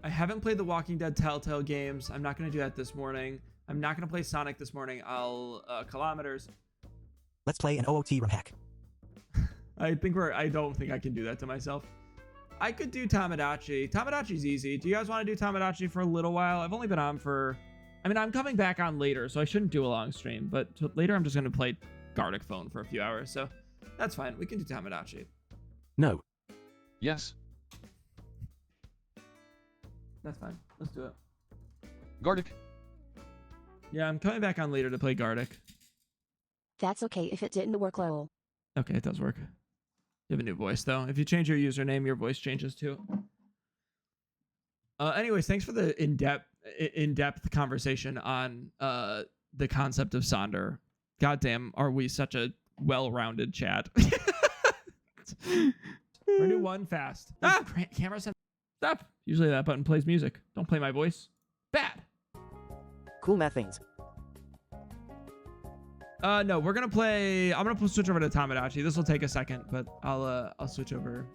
I haven't played the Walking Dead Telltale games. I'm not going to do that this morning. I'm not going to play Sonic this morning. I'll, kilometers. Let's play an OOT ROM hack. I don't think I can do that to myself. I could do Tamagotchi. Tamagotchi's easy. Do you guys want to do Tamagotchi for a little while? I've only been on for... I mean, I'm coming back on later, so I shouldn't do a long stream. But later, I'm just going to play Gartic Phone for a few hours. So that's fine. We can do Tamagotchi. No. Yes. That's fine. Let's do it. Gartic. Yeah, I'm coming back on later to play Gartic. That's okay if it didn't work, lol. Okay, it does work. You have a new voice, though. If you change your username, your voice changes, too. Anyways, thanks for the in-depth conversation on the concept of Sonder. Goddamn, are we such a well-rounded chat? We're gonna do one fast. Ah, camera set. Stop. Usually that button plays music. Don't play my voice. Bad. Cool math things. No, we're gonna play. I'm gonna switch over to Tamagotchi. This will take a second, but I'll switch over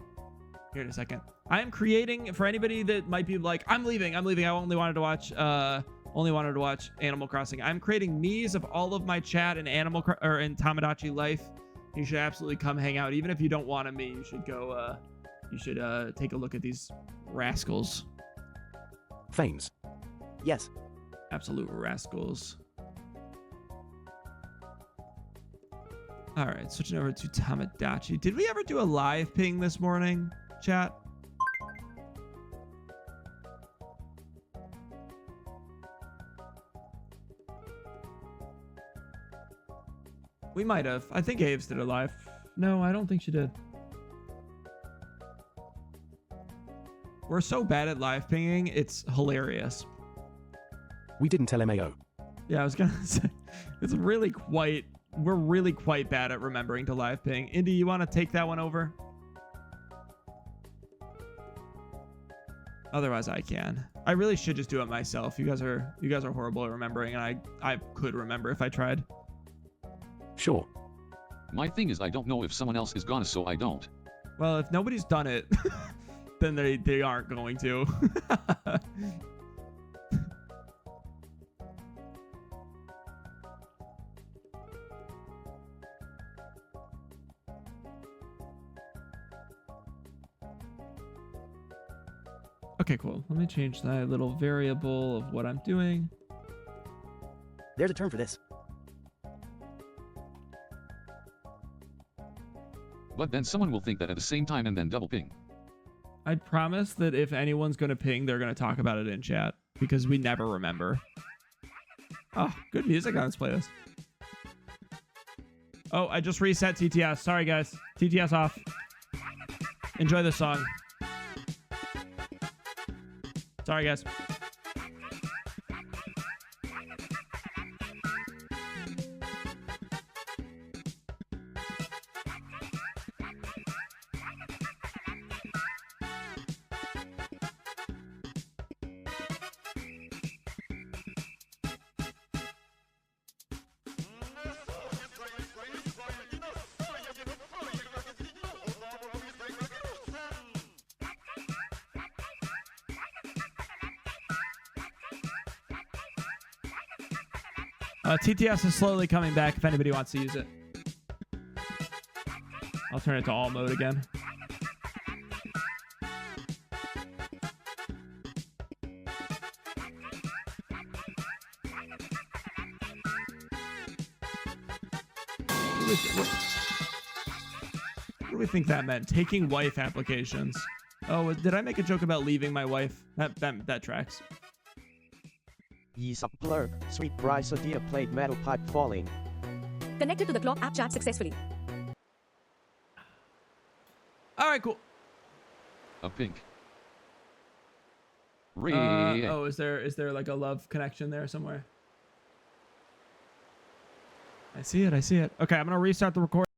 here in a second. I am creating for anybody that might be like, I'm leaving. I only wanted to watch Animal Crossing. I'm creating me's of all of my chat in in Tamagotchi life. You should absolutely come hang out. Even if you don't want a me, you should go. You should take a look at these rascals. Fames. Yes. Absolute rascals. All right, switching over to Tamagotchi. Did we ever do a live ping this morning, chat? We might have. I think Aves did a live. No, I don't think she did. We're so bad at live pinging, it's hilarious. We didn't tell MAO. Yeah, I was gonna say, we're really quite bad at remembering to live ping. Indy, you want to take that one over? Otherwise, I can. I really should just do it myself. You guys are horrible at remembering, and I could remember if I tried. Sure. My thing is I don't know if someone else is gonna, so I don't. Well, if nobody's done it, then they aren't going to. Okay, cool. Let me change that little variable of what I'm doing. There's a term for this. But then someone will think that at the same time and then double ping. I promise that if anyone's going to ping, they're going to talk about it in chat because we never remember. Oh, good music on this playlist. Oh, I just reset TTS. Sorry, guys. TTS off. Enjoy this song. Sorry, guys. TTS is slowly coming back if anybody wants to use it. I'll turn it to all mode again. What do we think that meant? Taking wife applications. Oh, did I make a joke about leaving my wife? That tracks. Ye's up blur, sweet Bryce Adia played metal pipe falling. Connected to the clock app chat successfully. All right, cool. A pink. Oh, is there like a love connection there somewhere? I see it. Okay, I'm gonna restart the recording.